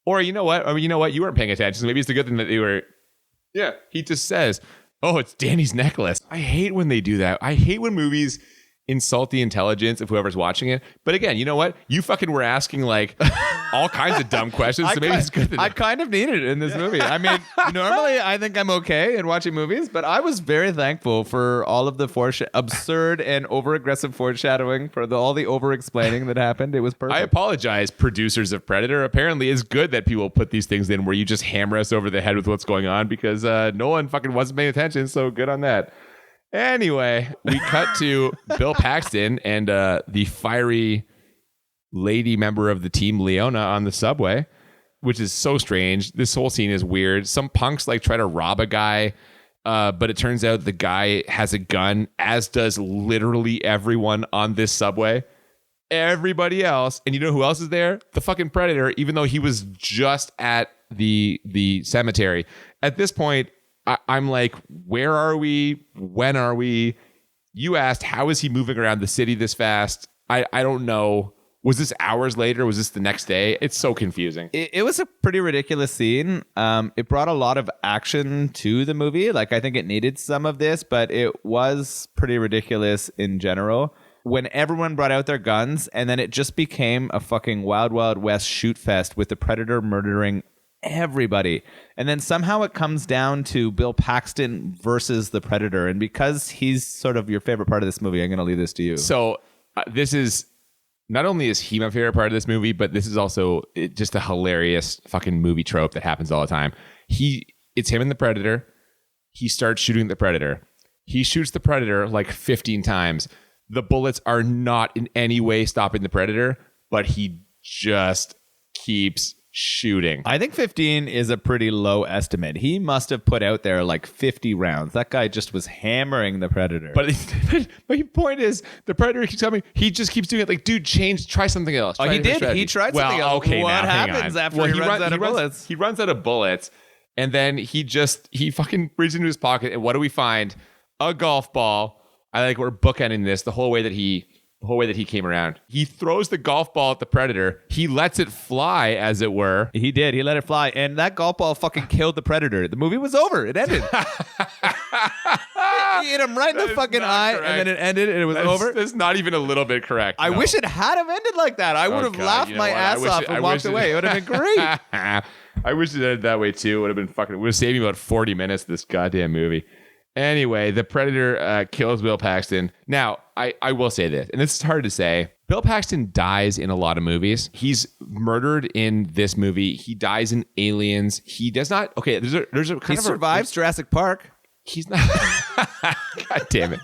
or you know what? You weren't paying attention. So maybe it's a good thing that you were. Yeah. He just says, oh, it's Danny's necklace. I hate when they do that. I hate when movies insult the intelligence of whoever's watching it. But again, you know what? You fucking were asking like all kinds of dumb questions. So maybe it's good that I kind of need it in this movie. I mean, normally I think I'm okay in watching movies, but I was very thankful for all of the absurd and over-aggressive foreshadowing, for all the over-explaining that happened. It was perfect. I apologize, producers of Predator. Apparently, it's good that people put these things in where you just hammer us over the head with what's going on because Nolan fucking wasn't paying attention. So good on that. Anyway, we cut to Bill Paxton and the fiery lady member of the team, Leona, on the subway. which is so strange. This whole scene is weird. Some punks like try to rob a guy, but it turns out the guy has a gun, as does literally everyone on this subway. Everybody else, and you know who else is there? The fucking Predator, even though he was just at the cemetery. At this point, I'm like, where are we? When are we? You asked, how is he moving around the city this fast? I don't know. Was this hours later? Was this the next day? It's so confusing. It was a pretty ridiculous scene. It brought a lot of action to the movie. Like, I think it needed some of this, but it was pretty ridiculous in general. When everyone brought out their guns, and then it just became a fucking Wild Wild West shoot fest with the Predator murdering everybody. And then somehow it comes down to Bill Paxton versus the Predator. And because he's sort of your favorite part of this movie, I'm going to leave this to you. So this is, not only is he my favorite part of this movie, but this is also just a hilarious fucking movie trope that happens all the time. It's him and the Predator. He starts shooting the Predator. He shoots the Predator like 15 times. The bullets are not in any way stopping the Predator, but he just keeps shooting. I think 15 is a pretty low estimate. He must have put out there like 50 rounds. That guy just was hammering the Predator. But my point is, the Predator keeps coming. He just keeps doing it. Like, dude, try something else. He did. He tried something else. Okay, what now, happens after he runs out of bullets? He runs out of bullets, and then he fucking reaches into his pocket, and what do we find? A golf ball. We're bookending this the whole way that he came around. He throws the golf ball at the Predator. He lets it fly, as it were. He did. He let it fly. And that golf ball fucking killed the Predator. The movie was over. It ended. He hit him right in the fucking eye, correct. And then it ended, and it was over. That's not even a little bit correct. I wish it had have ended like that. I would have laughed my ass off and walked away. It would have been great. I wish it ended that way, too. It would have been fucking... It would have saved me about 40 minutes of this goddamn movie. Anyway, the Predator kills Bill Paxton. Now, I will say this, and this is hard to say. Bill Paxton dies in a lot of movies. He's murdered in this movie. He dies in Aliens. He does not... Okay, there's a kind he survives Jurassic Park. He's not... God damn it.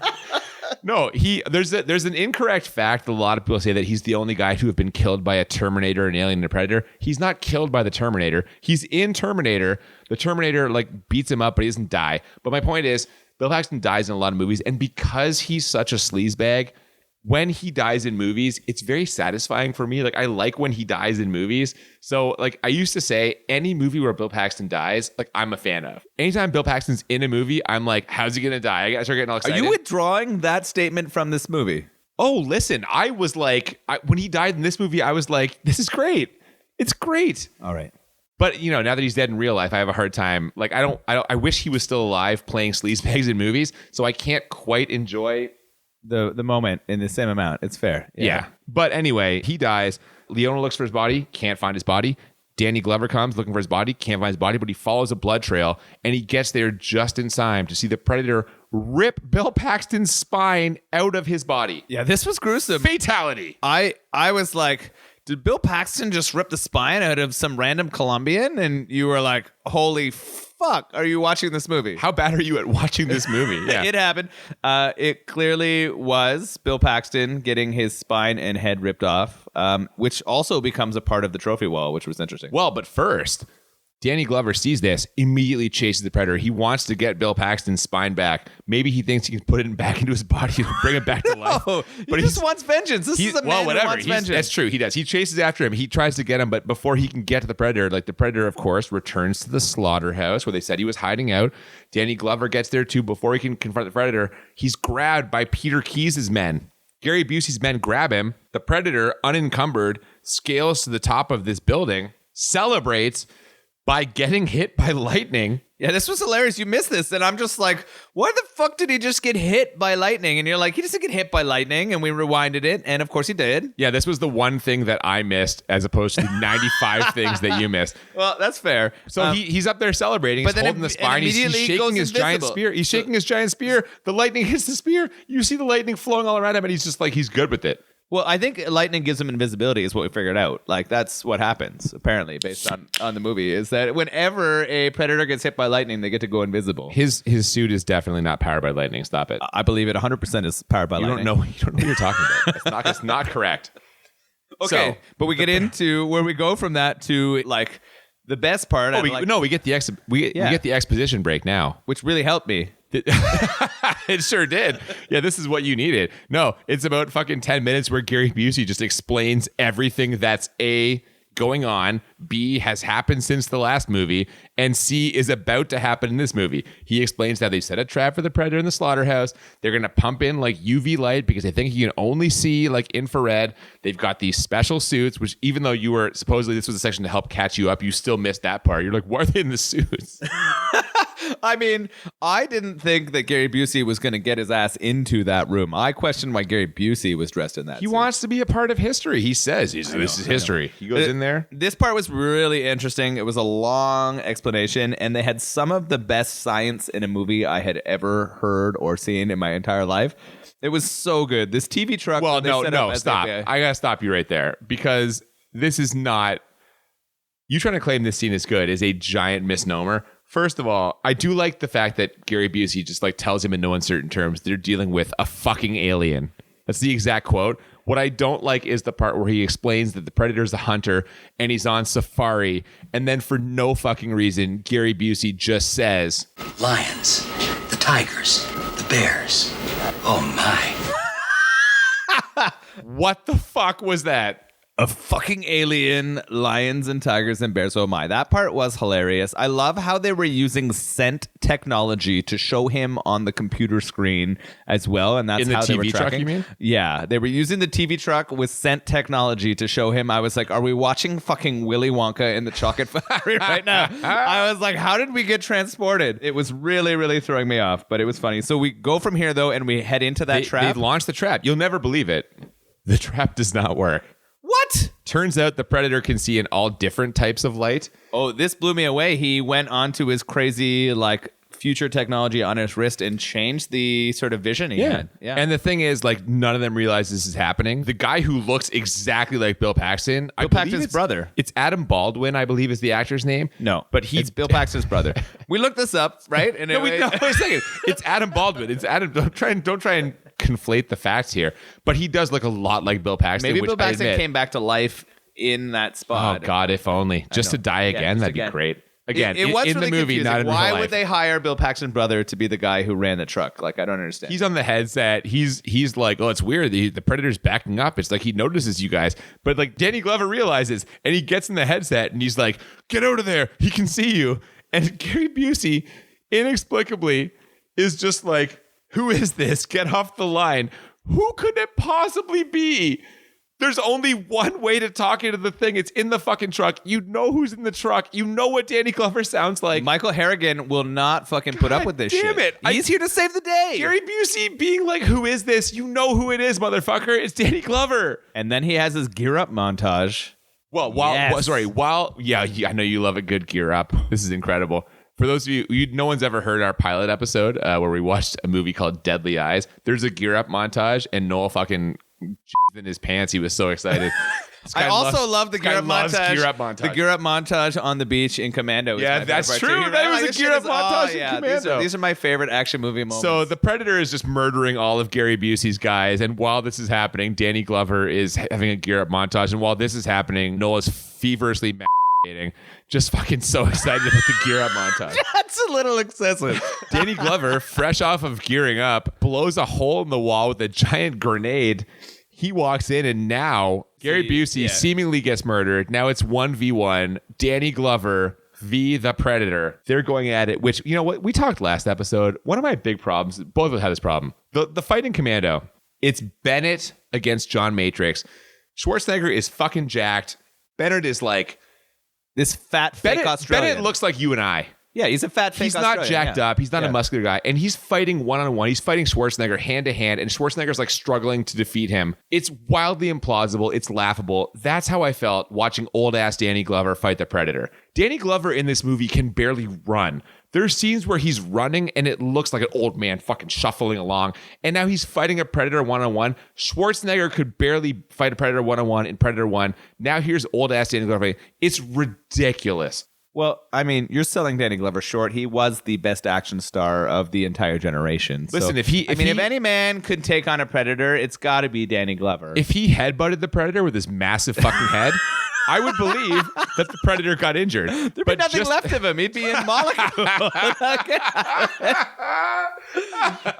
No, there's an incorrect fact that a lot of people say that he's the only guy to have been killed by a Terminator, an Alien, and a Predator. He's not killed by the Terminator. He's in Terminator. The Terminator beats him up, but he doesn't die. But my point is, Bill Paxton dies in a lot of movies, and because he's such a sleazebag, when he dies in movies, it's very satisfying for me. I like when he dies in movies. So I used to say, any movie where Bill Paxton dies, I'm a fan of. Anytime Bill Paxton's in a movie, I'm like, how's he gonna die? I gotta start getting all excited. Are you withdrawing that statement from this movie? Oh, listen, I was like, when he died in this movie, I was like, this is great. It's great. All right. But now that he's dead in real life, I have a hard time. I wish he was still alive playing sleazebags in movies, so I can't quite enjoy the moment in the same amount. It's fair. Yeah. But anyway, he dies. Leona looks for his body, can't find his body. Danny Glover comes looking for his body, can't find his body, but he follows a blood trail, and he gets there just in time to see the Predator rip Bill Paxton's spine out of his body. Yeah, this was gruesome. Fatality. I was like, did Bill Paxton just rip the spine out of some random Colombian? And you were like, holy fuck, are you watching this movie? How bad are you at watching this movie? Yeah. It happened. It clearly was Bill Paxton getting his spine and head ripped off, which also becomes a part of the trophy wall, which was interesting. Well, but first, Danny Glover sees this, immediately chases the Predator. He wants to get Bill Paxton's spine back. Maybe he thinks he can put it back into his body and bring it back to life. But he just wants vengeance. This is a man who wants vengeance. That's true. He does. He chases after him. He tries to get him, but before he can get to the Predator, the Predator, of course, returns to the slaughterhouse where they said he was hiding out. Danny Glover gets there too. Before he can confront the Predator, he's grabbed by Peter Keyes' men. Gary Busey's men grab him. The Predator, unencumbered, scales to the top of this building, celebrates by getting hit by lightning. Yeah, this was hilarious. You missed this. And I'm just like, why the fuck did he just get hit by lightning? And you're like, he doesn't get hit by lightning. And we rewinded it. And of course he did. Yeah, this was the one thing that I missed as opposed to the 95 things that you missed. Well, that's fair. So he's up there celebrating. He's holding the spine. He's shaking his giant spear. He's shaking his giant spear. The lightning hits the spear. You see the lightning flowing all around him. And he's just like, he's good with it. Well, I think lightning gives him invisibility is what we figured out. That's what happens, apparently, based on the movie, is that whenever a Predator gets hit by lightning, they get to go invisible. His suit is definitely not powered by lightning. Stop it. I believe it 100% is powered by lightning. You don't know what you're talking about. It's not correct. Okay, but we get into where we go from that to, The best part, we get the exposition break now. which really helped me. It sure did. Yeah, this is what you needed. No, it's about fucking 10 minutes where Gary Busey just explains everything that's A, going on, B, has happened since the last movie, and C, is about to happen in this movie. He explains how they set a trap for the predator in the slaughterhouse. They're going to pump in like UV light because they think you can only see like infrared. They've got these special suits, which even though you were supposedly this was a section to help catch you up, you still missed that part. You're like, why are they in the suits? I mean, I didn't think that Gary Busey was going to get his ass into that room. I questioned why Gary Busey was dressed in that He suit. wants to be a part of history. He says, this is history. He goes in there. This part was really interesting. It was a long explanation, and they had some of the best science in a movie I had ever heard or seen in my entire life. It was so good. This TV truck. Well, that they set up as stop. like I got to stop you right there because this is not... You trying to claim this scene is good is a giant misnomer. First of all, I do like the fact that Gary Busey just like tells him in no uncertain terms they're dealing with a fucking alien. That's the exact quote. What I don't like is the part where he explains that the predator's a hunter and he's on safari, and then for no fucking reason, Gary Busey just says, Lions, the tigers, the bears. Oh my. what the fuck was that? a fucking alien, lions and tigers and bears. Oh my. That part was hilarious. I love how they were using scent technology to show him on the computer screen as well. And that's In the how they were TV truck, tracking. you mean? Yeah. They were using the TV truck with scent technology to show him. I was like, are we watching fucking Willy Wonka in the chocolate factory right now? I was like, how did we get transported? It was really, really throwing me off, but it was funny. So we go from here though, and we head into that trap. They launched the trap. You'll never believe it. The trap does not work. What? Turns out the predator can see in all different types of light. Oh, this blew me away. He went onto his crazy, like, future technology on his wrist and changed the sort of vision he had. Yeah. And the thing is, like, none of them realize this is happening. The guy who looks exactly like Bill Paxton, Bill Paxton's brother. It's Adam Baldwin, I believe, is the actor's name. No, but it's Bill Paxton's brother. We looked this up, right? And no, wait a second. It's Adam Baldwin. It's Adam. Don't try and conflate the facts here. But he does look a lot like Bill Paxton. Maybe which Bill Paxton came back to life in that spot. Oh God, if only just to die again. That'd be great. Again, it was in really the movie, confusing. not in real life. Why would they hire Bill Paxton's brother to be the guy who ran the truck? Like, I don't understand. He's on the headset. He's like, oh, it's weird. The predator's backing up. It's like he notices you guys. But like Danny Glover realizes, and he gets in the headset, and he's like, get out of there. He can see you. And Gary Busey, inexplicably, is just like, who is this? Get off the line. Who could it possibly be? There's only one way to talk into the thing. It's in the fucking truck. You know who's in the truck. You know what Danny Glover sounds like. Michael Harrigan will not fucking put up with this shit. Damn it. He's here to save the day. Gary Busey being like, who is this? You know who it is, motherfucker. It's Danny Glover. And then he has his gear up montage. Well, I know you love a good gear up. This is incredible. For those of you, no one's ever heard our pilot episode where we watched a movie called Deadly Eyes. There's a gear up montage, and Noel fucking in his pants. He was so excited. I also love the gear up montage. The The gear up montage on the beach in Commando. Is Yeah, my that's favorite part, true. too. That was This a gear up shit montage in yeah, Commando. These are my favorite action movie moments. So the Predator is just murdering all of Gary Busey's guys, and while this is happening, Danny Glover is having a gear up montage, and while this is happening, Noah's feverishly masturbating, just fucking so excited about the gear up montage. That's a little excessive. Danny Glover, fresh off of gearing up, blows a hole in the wall with a giant grenade. He walks in, and now Gary Busey seemingly gets murdered. Now it's 1v1. Danny Glover v. the Predator. They're going at it, which, you know what? We talked last episode. One of my big problems, both of us had this problem. The fight in Commando, it's Bennett against John Matrix. Schwarzenegger is fucking jacked. Bennett is like... This fat fake Australian. Bennett looks like you and I. Yeah, he's a fat fake He's Australian. not jacked up. He's not a muscular guy. And he's fighting one-on-one. He's fighting Schwarzenegger hand-to-hand. And Schwarzenegger's like struggling to defeat him. It's wildly implausible. It's laughable. That's how I felt watching old-ass Danny Glover fight the Predator. Danny Glover in this movie can barely run. There's scenes where he's running and it looks like an old man fucking shuffling along. And now he's fighting a Predator one-on-one. Schwarzenegger could barely fight a Predator one-on-one in Predator 1. Now here's old-ass Danny Glover. It's ridiculous. Well, I mean, you're selling Danny Glover short. He was the best action star of the entire generation. Listen, if any man could take on a Predator, it's got to be Danny Glover. If he headbutted the Predator with his massive fucking head, I would believe that the predator got injured. There'd be nothing left of him. He'd be in molecule.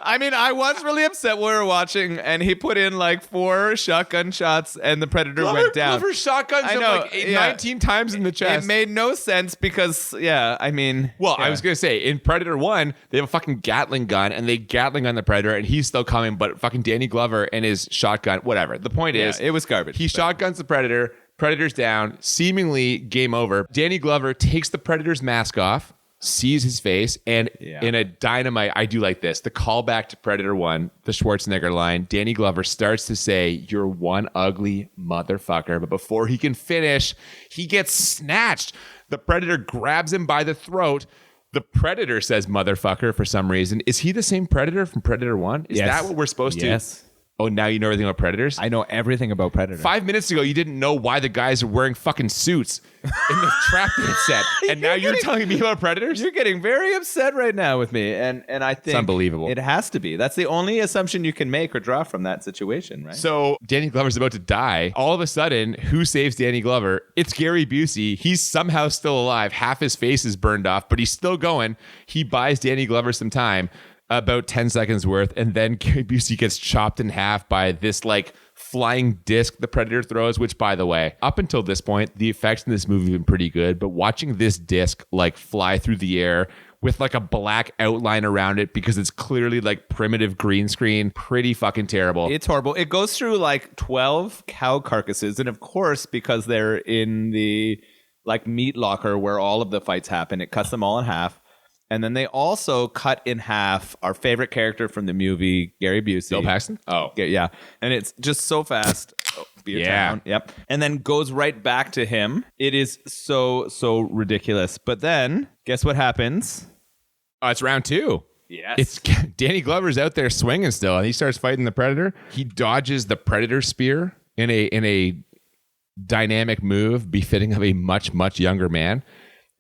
I mean, I was really upset when we were watching, and he put in like 4 shotgun shots, and the predator went down. Glover shotguns I him know, like yeah. 19 times in the chest. It made no sense because, I mean... Well, yeah. I was going to say, in Predator 1, they have a fucking Gatling gun, and they Gatling on the Predator, and he's still coming, but fucking Danny Glover and his shotgun, whatever. The point is... it was garbage. He shotguns the Predator, Predator's down, seemingly game over. Danny Glover takes the Predator's mask off, sees his face, and in a dynamite, I do like this, the callback to Predator 1, the Schwarzenegger line, Danny Glover starts to say, "You're one ugly motherfucker," but before he can finish, he gets snatched. The Predator grabs him by the throat. The Predator says motherfucker for some reason. Is he the same Predator from Predator 1? Is that what we're supposed to? Yes. Oh, now you know everything about Predators? I know everything about Predator. 5 minutes ago, you didn't know why the guys are wearing fucking suits in the trap set. And now you're telling me about Predators? You're getting very upset right now with me. And I think... It's unbelievable. It has to be. That's the only assumption you can make or draw from that situation, right? So Danny Glover's about to die. All of a sudden, who saves Danny Glover? It's Gary Busey. He's somehow still alive. Half his face is burned off, but he's still going. He buys Danny Glover some time. About 10 seconds worth, and then Gary Busey gets chopped in half by this like flying disc the Predator throws, which, by the way, up until this point, the effects in this movie have been pretty good, but watching this disc like fly through the air with like a black outline around it because it's clearly like primitive green screen, pretty fucking terrible. It's horrible. It goes through like 12 cow carcasses, and of course, because they're in the like meat locker where all of the fights happen, it cuts them all in half. And then they also cut in half our favorite character from the movie, Gary Busey. Bill Paxton? Oh. Yeah. And it's just so fast. Beer town. Yep. And then goes right back to him. It is so ridiculous. But then, guess what happens? Oh, it's round 2. Yes. It's Danny Glover's out there swinging still, and he starts fighting the Predator. He dodges the Predator spear in a dynamic move befitting of a much, much younger man.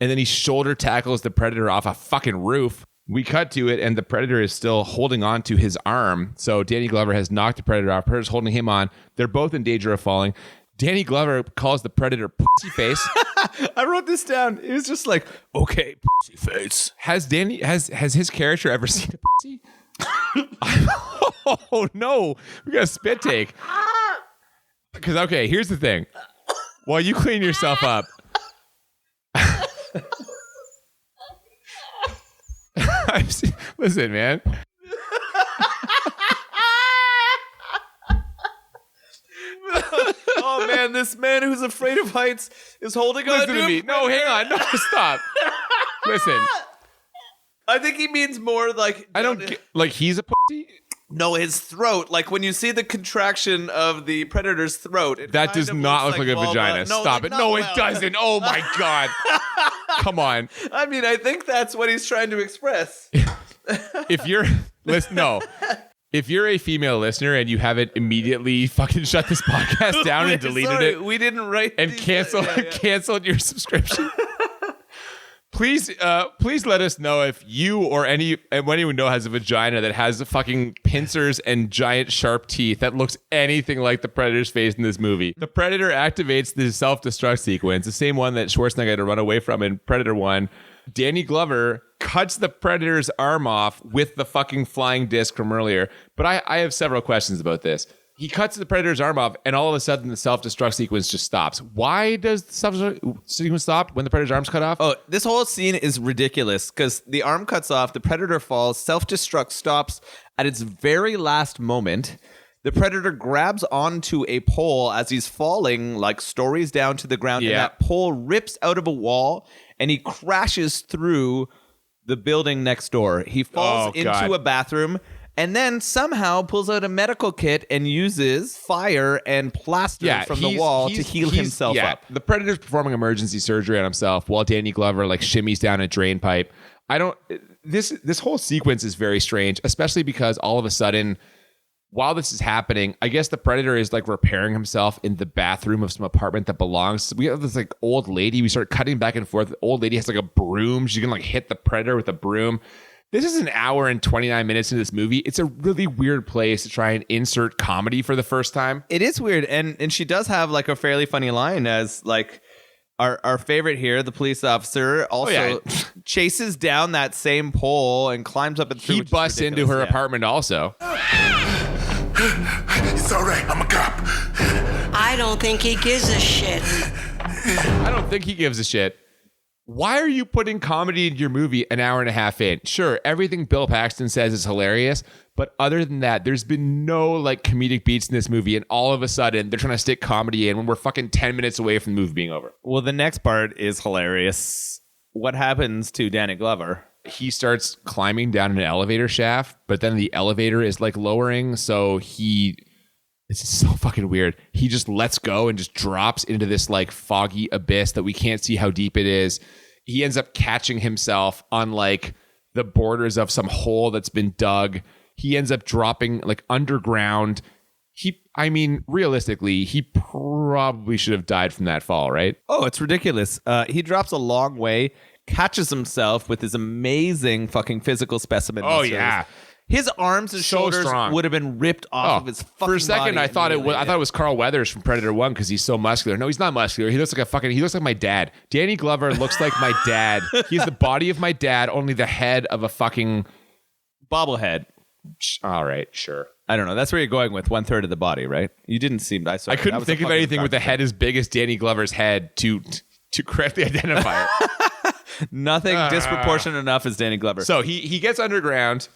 And then he shoulder tackles the Predator off a fucking roof. We cut to it, and the Predator is still holding on to his arm. So Danny Glover has knocked the Predator off. Predator's holding him on. They're both in danger of falling. Danny Glover calls the Predator pussy face. I wrote this down. It was just like, okay, pussy face. Has his character ever seen a pussy? Oh no, we got a spit take. Because okay, here's the thing. While you clean yourself up. Listen, man. Oh man, this man who's afraid of heights is holding on Listen to me. No, hang on. No, stop. Listen. I think he means more like I don't get, like he's a pussy. No, his throat. Like when you see the contraction of the Predator's throat, it That kind does of not look looks like a vulva. vagina. No, Stop like, it. not No, well. it doesn't. Oh my god. Come on. I mean, I think that's what he's trying to express. If you're listen, no. If you're a female listener and you haven't immediately fucking shut this podcast down and deleted Sorry, it we didn't write and these- canceled your subscription. Please let us know if you or anyone you know has a vagina that has fucking pincers and giant sharp teeth that looks anything like the Predator's face in this movie. The Predator activates the self-destruct sequence, the same one that Schwarzenegger had to run away from in Predator 1. Danny Glover cuts the Predator's arm off with the fucking flying disc from earlier. But I have several questions about this. He cuts the Predator's arm off, and all of a sudden the self-destruct sequence just stops. Why does the self-destruct sequence stop when the Predator's arm's cut off? Oh, this whole scene is ridiculous because the arm cuts off, the Predator falls, self-destruct stops at its very last moment. The Predator grabs onto a pole as he's falling, like stories down to the ground, and that pole rips out of a wall, and he crashes through the building next door. He falls into a bathroom, and then somehow pulls out a medical kit and uses fire and plaster from the wall to heal himself up. The Predator's performing emergency surgery on himself while Danny Glover like shimmies down a drain pipe. This whole sequence is very strange, especially because all of a sudden, while this is happening, I guess the Predator is like repairing himself in the bathroom of some apartment that belongs. We have this like old lady. We start cutting back and forth. The old lady has like a broom. She can like hit the Predator with a broom. This is an hour and 29 minutes into this movie. It's a really weird place to try and insert comedy for the first time. It is weird, and she does have like a fairly funny line as like our favorite here, the police officer, also chases down that same pole and climbs up and through. He busts into her apartment also. It's all right. I'm a cop. I don't think he gives a shit. I don't think he gives a shit. Why are you putting comedy into your movie an hour and a half in? Sure, everything Bill Paxton says is hilarious, but other than that, there's been no like comedic beats in this movie, and all of a sudden they're trying to stick comedy in when we're fucking 10 minutes away from the movie being over. Well, the next part is hilarious. What happens to Danny Glover? He starts climbing down an elevator shaft, but then the elevator is like lowering, so this is so fucking weird. He just lets go and just drops into this like foggy abyss that we can't see how deep it is. He ends up catching himself on like the borders of some hole that's been dug. He ends up dropping like underground. Realistically, he probably should have died from that fall, right? Oh, it's ridiculous. He drops a long way, catches himself with his amazing fucking physical specimen. Oh, yeah. His arms and So shoulders strong. would have been ripped off of his fucking For a second, body I thought it immediately. was Carl Weathers from Predator 1 because he's so muscular. No, he's not muscular. He looks like my dad. Danny Glover looks like my dad. He's the body of my dad, only the head of a fucking bobblehead. All right, sure. I don't know. That's where you're going with 1/3 of the body, right? You didn't seem. I couldn't think of anything with the head as big as Danny Glover's head to correctly identify it. Nothing disproportionate enough as Danny Glover. So he gets underground.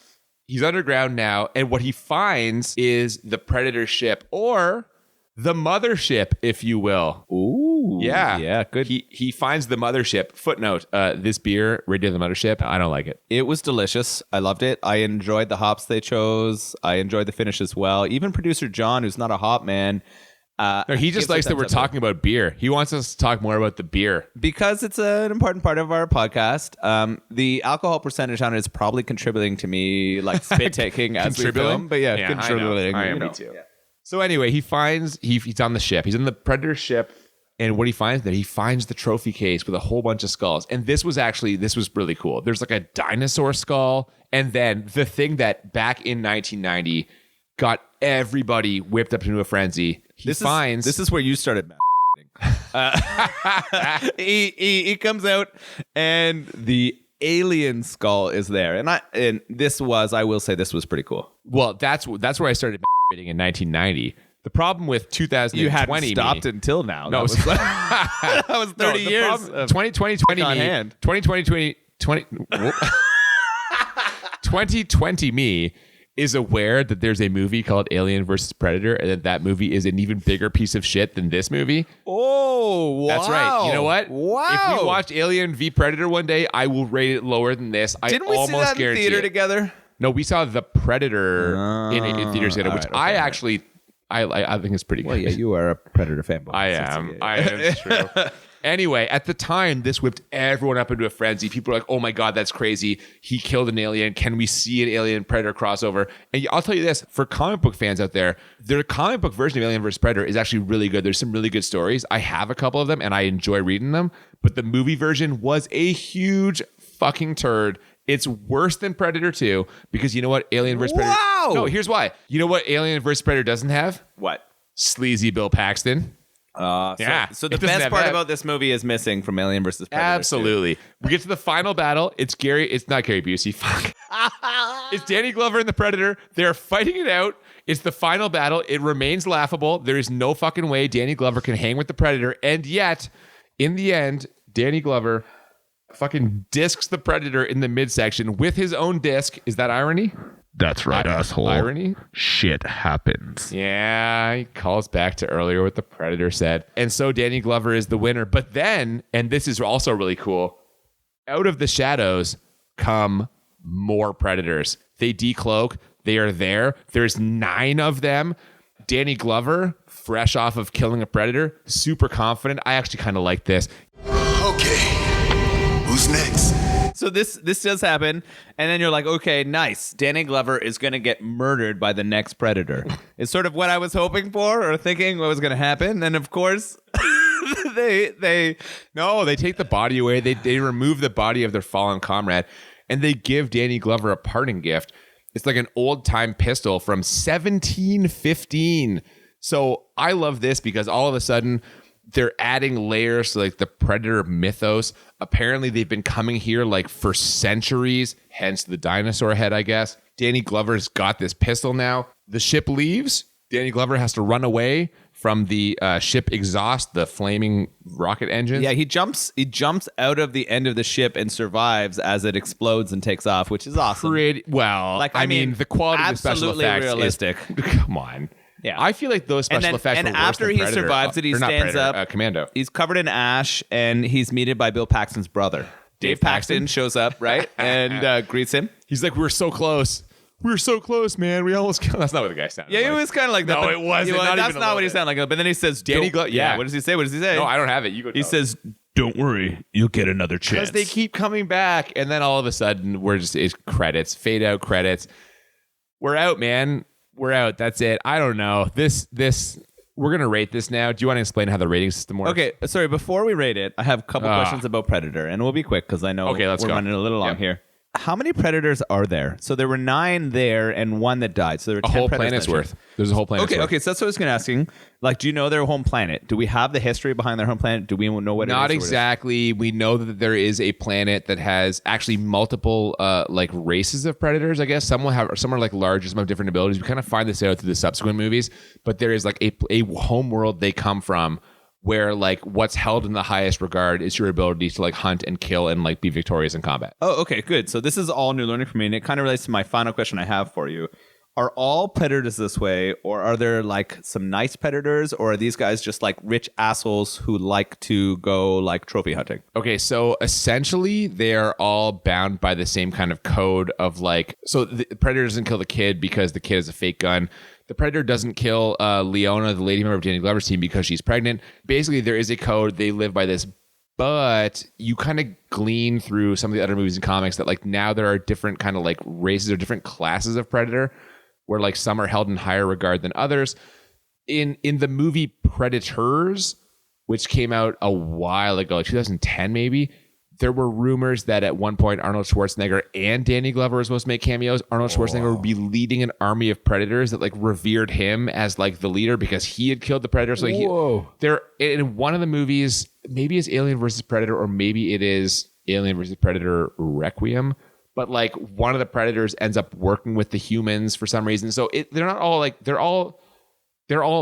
He's underground now, and what he finds is the Predator ship, or the mothership, if you will. Ooh, yeah, good. He finds the mothership. Footnote: this beer, Radio the Mothership, I don't like it. It was delicious. I loved it. I enjoyed the hops they chose. I enjoyed the finish as well. Even producer John, who's not a hop man, No, he just likes that we're talking about beer. He wants us to talk more about the beer. Because it's an important part of our podcast. The alcohol percentage on it is probably contributing to me like spit taking as we film. But yeah, contributing. I am me too. Yeah. So anyway, he's on the ship. He's in the Predator ship. And what he finds he finds the trophy case with a whole bunch of skulls. And this was really cool. There's like a dinosaur skull. And then the thing that back in 1990 got everybody whipped up into a frenzy. This is where you started he comes out and the alien skull is there. And this was pretty cool. Well, that's where I started in 1990. The problem with 2020, you hadn't stopped until now. No, that was 30 years. 2020 me is aware that there's a movie called Alien vs. Predator, and that movie is an even bigger piece of shit than this movie. Oh, wow. That's right. You know what? Wow. If we watch Alien v Predator one day, I will rate it lower than this. Didn't we see that in theater together? No, we saw The Predator in theaters together, which I think is pretty good. Well, yeah, you are a Predator fanboy. I am. It's true. Anyway, at the time, this whipped everyone up into a frenzy. People were like, oh my God, that's crazy. He killed an alien. Can we see an Alien Predator crossover? And I'll tell you this, for comic book fans out there, their comic book version of Alien vs. Predator is actually really good. There's some really good stories. I have a couple of them and I enjoy reading them. But the movie version was a huge fucking turd. It's worse than Predator 2 because you know what? Alien vs. Predator. Wow! No, here's why. You know what Alien vs. Predator doesn't have? What? Sleazy Bill Paxton. So the best part about this movie is missing from Alien vs. Predator. Absolutely. We get to the final battle. It's not Gary Busey. Fuck. It's Danny Glover and the Predator. They're fighting it out. It's the final battle. It remains laughable. There is no fucking way Danny Glover can hang with the Predator. And yet, in the end, Danny Glover fucking discs the Predator in the midsection with his own disc. Is that irony? That's right, asshole. Irony? Shit happens. Yeah, he calls back to earlier what the Predator said. And so Danny Glover is the winner. But then, and this is also really cool, out of the shadows come more Predators. They decloak. They are there. There's 9 of them. Danny Glover, fresh off of killing a Predator, super confident. I actually kind of like this. Okay, who's next? So this does happen, and then you're like, okay, nice. Danny Glover is going to get murdered by the next Predator. It's sort of what I was hoping for or thinking what was going to happen. And of course, they take the body away. They remove the body of their fallen comrade. and they give Danny Glover a parting gift. It's like an old time pistol from 1715. So I love this because all of a sudden they're adding layers to like the Predator mythos. Apparently they've been coming here like for centuries, hence the dinosaur head, I guess. Danny Glover's got this pistol now. The ship leaves. Danny Glover has to run away from the ship exhaust, the flaming rocket engines. Yeah, he jumps out of the end of the ship and survives as it explodes and takes off, which is awesome. I mean, the quality of the special absolutely effects realistic. Come on. Yeah. I feel like those special effects and were worse after than he Predator. survives it, he Or not stands Predator, up. Commando. He's covered in ash, and he's meted by Bill Paxton's brother. Dave Paxton shows up, right, and greets him. He's like, we're so close. We're so close, man. We almost killed. That's not what the guy sounded like. Yeah, it was kind of like that. No, but- it wasn't. Well, Not that's even a not little what he bit. sounded like. But then he says, Danny "Don't-" yeah. What does he say? What does he say? No, I don't have it. You go. He says, Don't worry, you'll get another chance. because they keep coming back, and then all of a sudden it's credits, fade out credits. We're out, man. We're out. That's it. I don't know. This we're gonna rate this now. Do you want to explain how the rating system works? Okay, sorry. Before we rate it, I have a couple questions about Predator, and we'll be quick because I know let's we're go. running a little long Yep. here. How many Predators are there? So there were 9 there and 1 that died. So there were A 10 whole Predators planet's mentioned. worth. There's a whole planet's worth. Okay. So that's what I was going to ask you. Like, do you know their home planet? Do we have the history behind their home planet? Do we know what it is? Not or what it is? exactly. We know that there is a planet that has actually multiple like races of predators. I guess some are like larger, some have different abilities. We kind of find this out through the subsequent movies, but there is like a home world they come from where like what's held in the highest regard is your ability to like hunt and kill and like be victorious in combat. Oh, okay, good. So this is all new learning for me, and it kind of relates to my final question I have for you. Are all predators this way, or are there like some nice predators, or are these guys just like rich assholes who like to go like trophy hunting? Okay, so essentially they are all bound by the same kind of code of like, so the predator doesn't kill the kid because the kid is a fake gun. The predator doesn't kill Leona, the lady member of Danny Glover's team, because she's pregnant. Basically, there is a code. They live by this. But you kind of glean through some of the other movies and comics that like now there are different kind of like races or different classes of predator where like some are held in higher regard than others. In the movie Predators, which came out a while ago, like 2010 maybe, there were rumors that at one point Arnold Schwarzenegger and Danny Glover were supposed to make cameos. Arnold Schwarzenegger would be leading an army of predators that like revered him as like the leader because he had killed the predator. So there in one of the movies, maybe it's Alien versus Predator, or maybe it is Alien versus Predator Requiem. But like one of the predators ends up working with the humans for some reason. So they're not all like they're all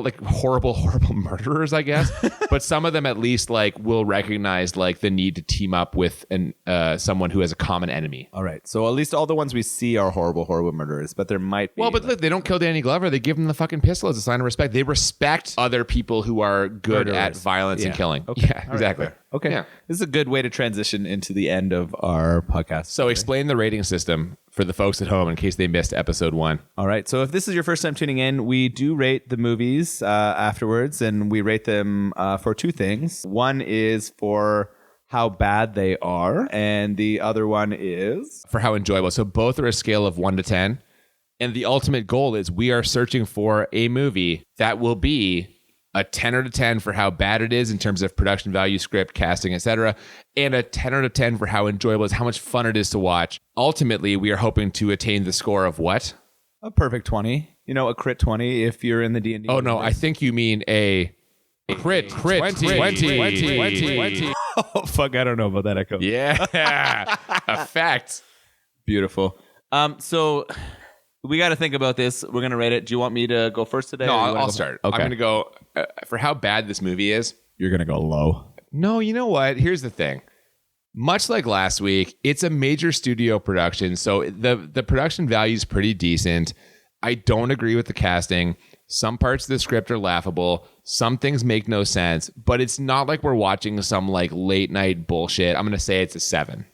like horrible murderers, I guess. But some of them at least like will recognize like the need to team up with someone who has a common enemy. All right. So at least all the ones we see are horrible murderers, but there might be. Well, but look, they don't kill Danny Glover. They give him the fucking pistol as a sign of respect. They respect other people who are good at Murderers. violence and Yeah. killing. Okay. Yeah, All right, exactly. fair. Okay. Yeah. This is a good way to transition into the end of our podcast. So explain the rating system for the folks at home in case they missed episode 1. All right. So if this is your first time tuning in, we do rate the movies afterwards, and we rate them for 2 things. One is for how bad they are, and the other one is For how enjoyable. So both are a scale of 1 to 10. And the ultimate goal is we are searching for a movie that will be a 10 out of 10 for how bad it is in terms of production value, script, casting, etc., and a 10 out of 10 for how enjoyable it is, how much fun it is to watch. Ultimately, we are hoping to attain the score of what? a perfect 20. You know, a crit 20 if you're in the D&D. Oh, no, I think you mean a crit 20. Oh, fuck. I don't know about that, Echo. Yeah. Effect. Beautiful. So we got to think about this. We're going to rate it. Do you want me to go first today? No, or you wanna I'll go- start. Okay. I'm going to go for how bad this movie is. You're going to go low. No, you know what? Here's the thing. Much like last week, it's a major studio production, so the production value is pretty decent. I don't agree with the casting. Some parts of the script are laughable. Some things make no sense, but it's not like we're watching some like late night bullshit. I'm going to say it's a 7.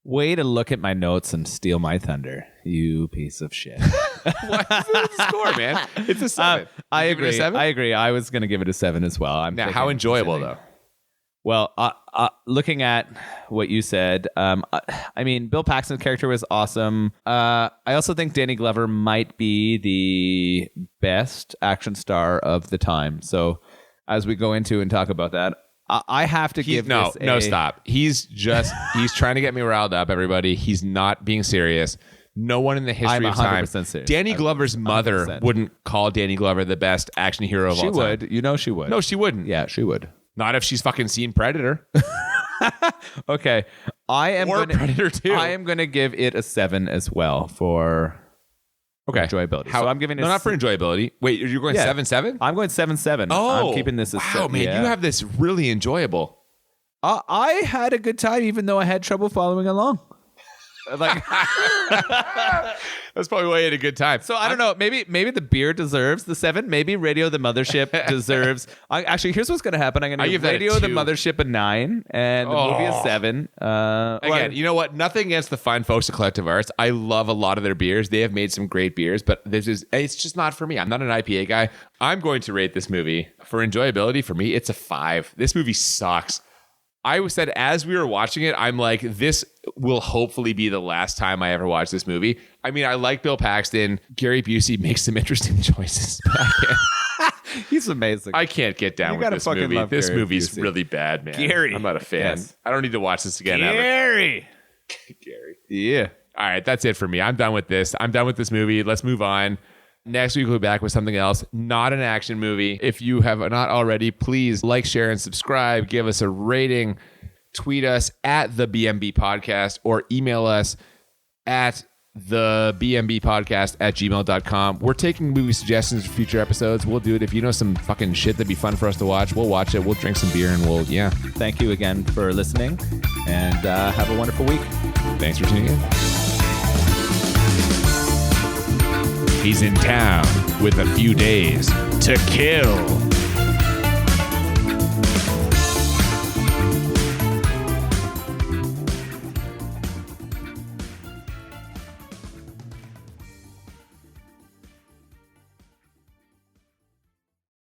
Way to look at my notes and steal my thunder, you piece of shit. What's the score, man? It's a 7. I You give it a agree. 7? I agree. I was going to give it a 7 as well. I'm Now, thinking how enjoyable, sitting- though? Well, looking at what you said, I mean, Bill Paxton's character was awesome. I also think Danny Glover might be the best action star of the time. So as we go into and talk about that, I have to give no, this no, stop. He's trying to get me riled up, everybody. He's not being serious. No one in the history I'm of time. 100% serious. Danny Glover's mother 100%. wouldn't call Danny Glover the best action hero of all time. She would. You know she would. No, she wouldn't. Yeah, she would. Not if she's fucking seen Predator. Okay. Predator 2. I am going to give it a 7 as well for enjoyability. So I'm giving it not for enjoyability. Wait, you're going 7-7? I'm going 7-7. Oh, I'm keeping this as wow, 7. man, Yeah. you have this really enjoyable. I had a good time, even though I had trouble following along. Like, That's probably why you had a good time. so I don't know. Maybe the beer deserves the 7. Maybe Radio the Mothership deserves. Actually, here's what's going to happen. I'm going to give give that a Radio the 2. Mothership a 9, and the movie a 7. Again, you know what? Nothing against the fine folks at Collective Arts. I love a lot of their beers. They have made some great beers, but it's just not for me. I'm not an IPA guy. I'm going to rate this movie for enjoyability. For me, it's a 5. This movie sucks. I said as we were watching it, I'm like, this will hopefully be the last time I ever watch this movie. I mean, I like Bill Paxton. Gary Busey makes some interesting choices. But he's amazing. I can't get down You with gotta this fucking movie. love This Gary movie's Busey. really bad, man. Gary. I'm not a fan. Yes. I don't need to watch this again ever. Gary. Gary. Yeah. All right, that's it for me. I'm done with this. I'm done with this movie. Let's move on. Next week, we'll be back with something else, not an action movie. If you have not already, please like, share, and subscribe. Give us a rating. Tweet us at the BMB Podcast or email us at the BMB Podcast at gmail.com. We're taking movie suggestions for future episodes. We'll do it. If you know some fucking shit that'd be fun for us to watch, we'll watch it. We'll drink some beer and Thank you again for listening, and have a wonderful week. Thanks for tuning in. He's in town with a few days to kill.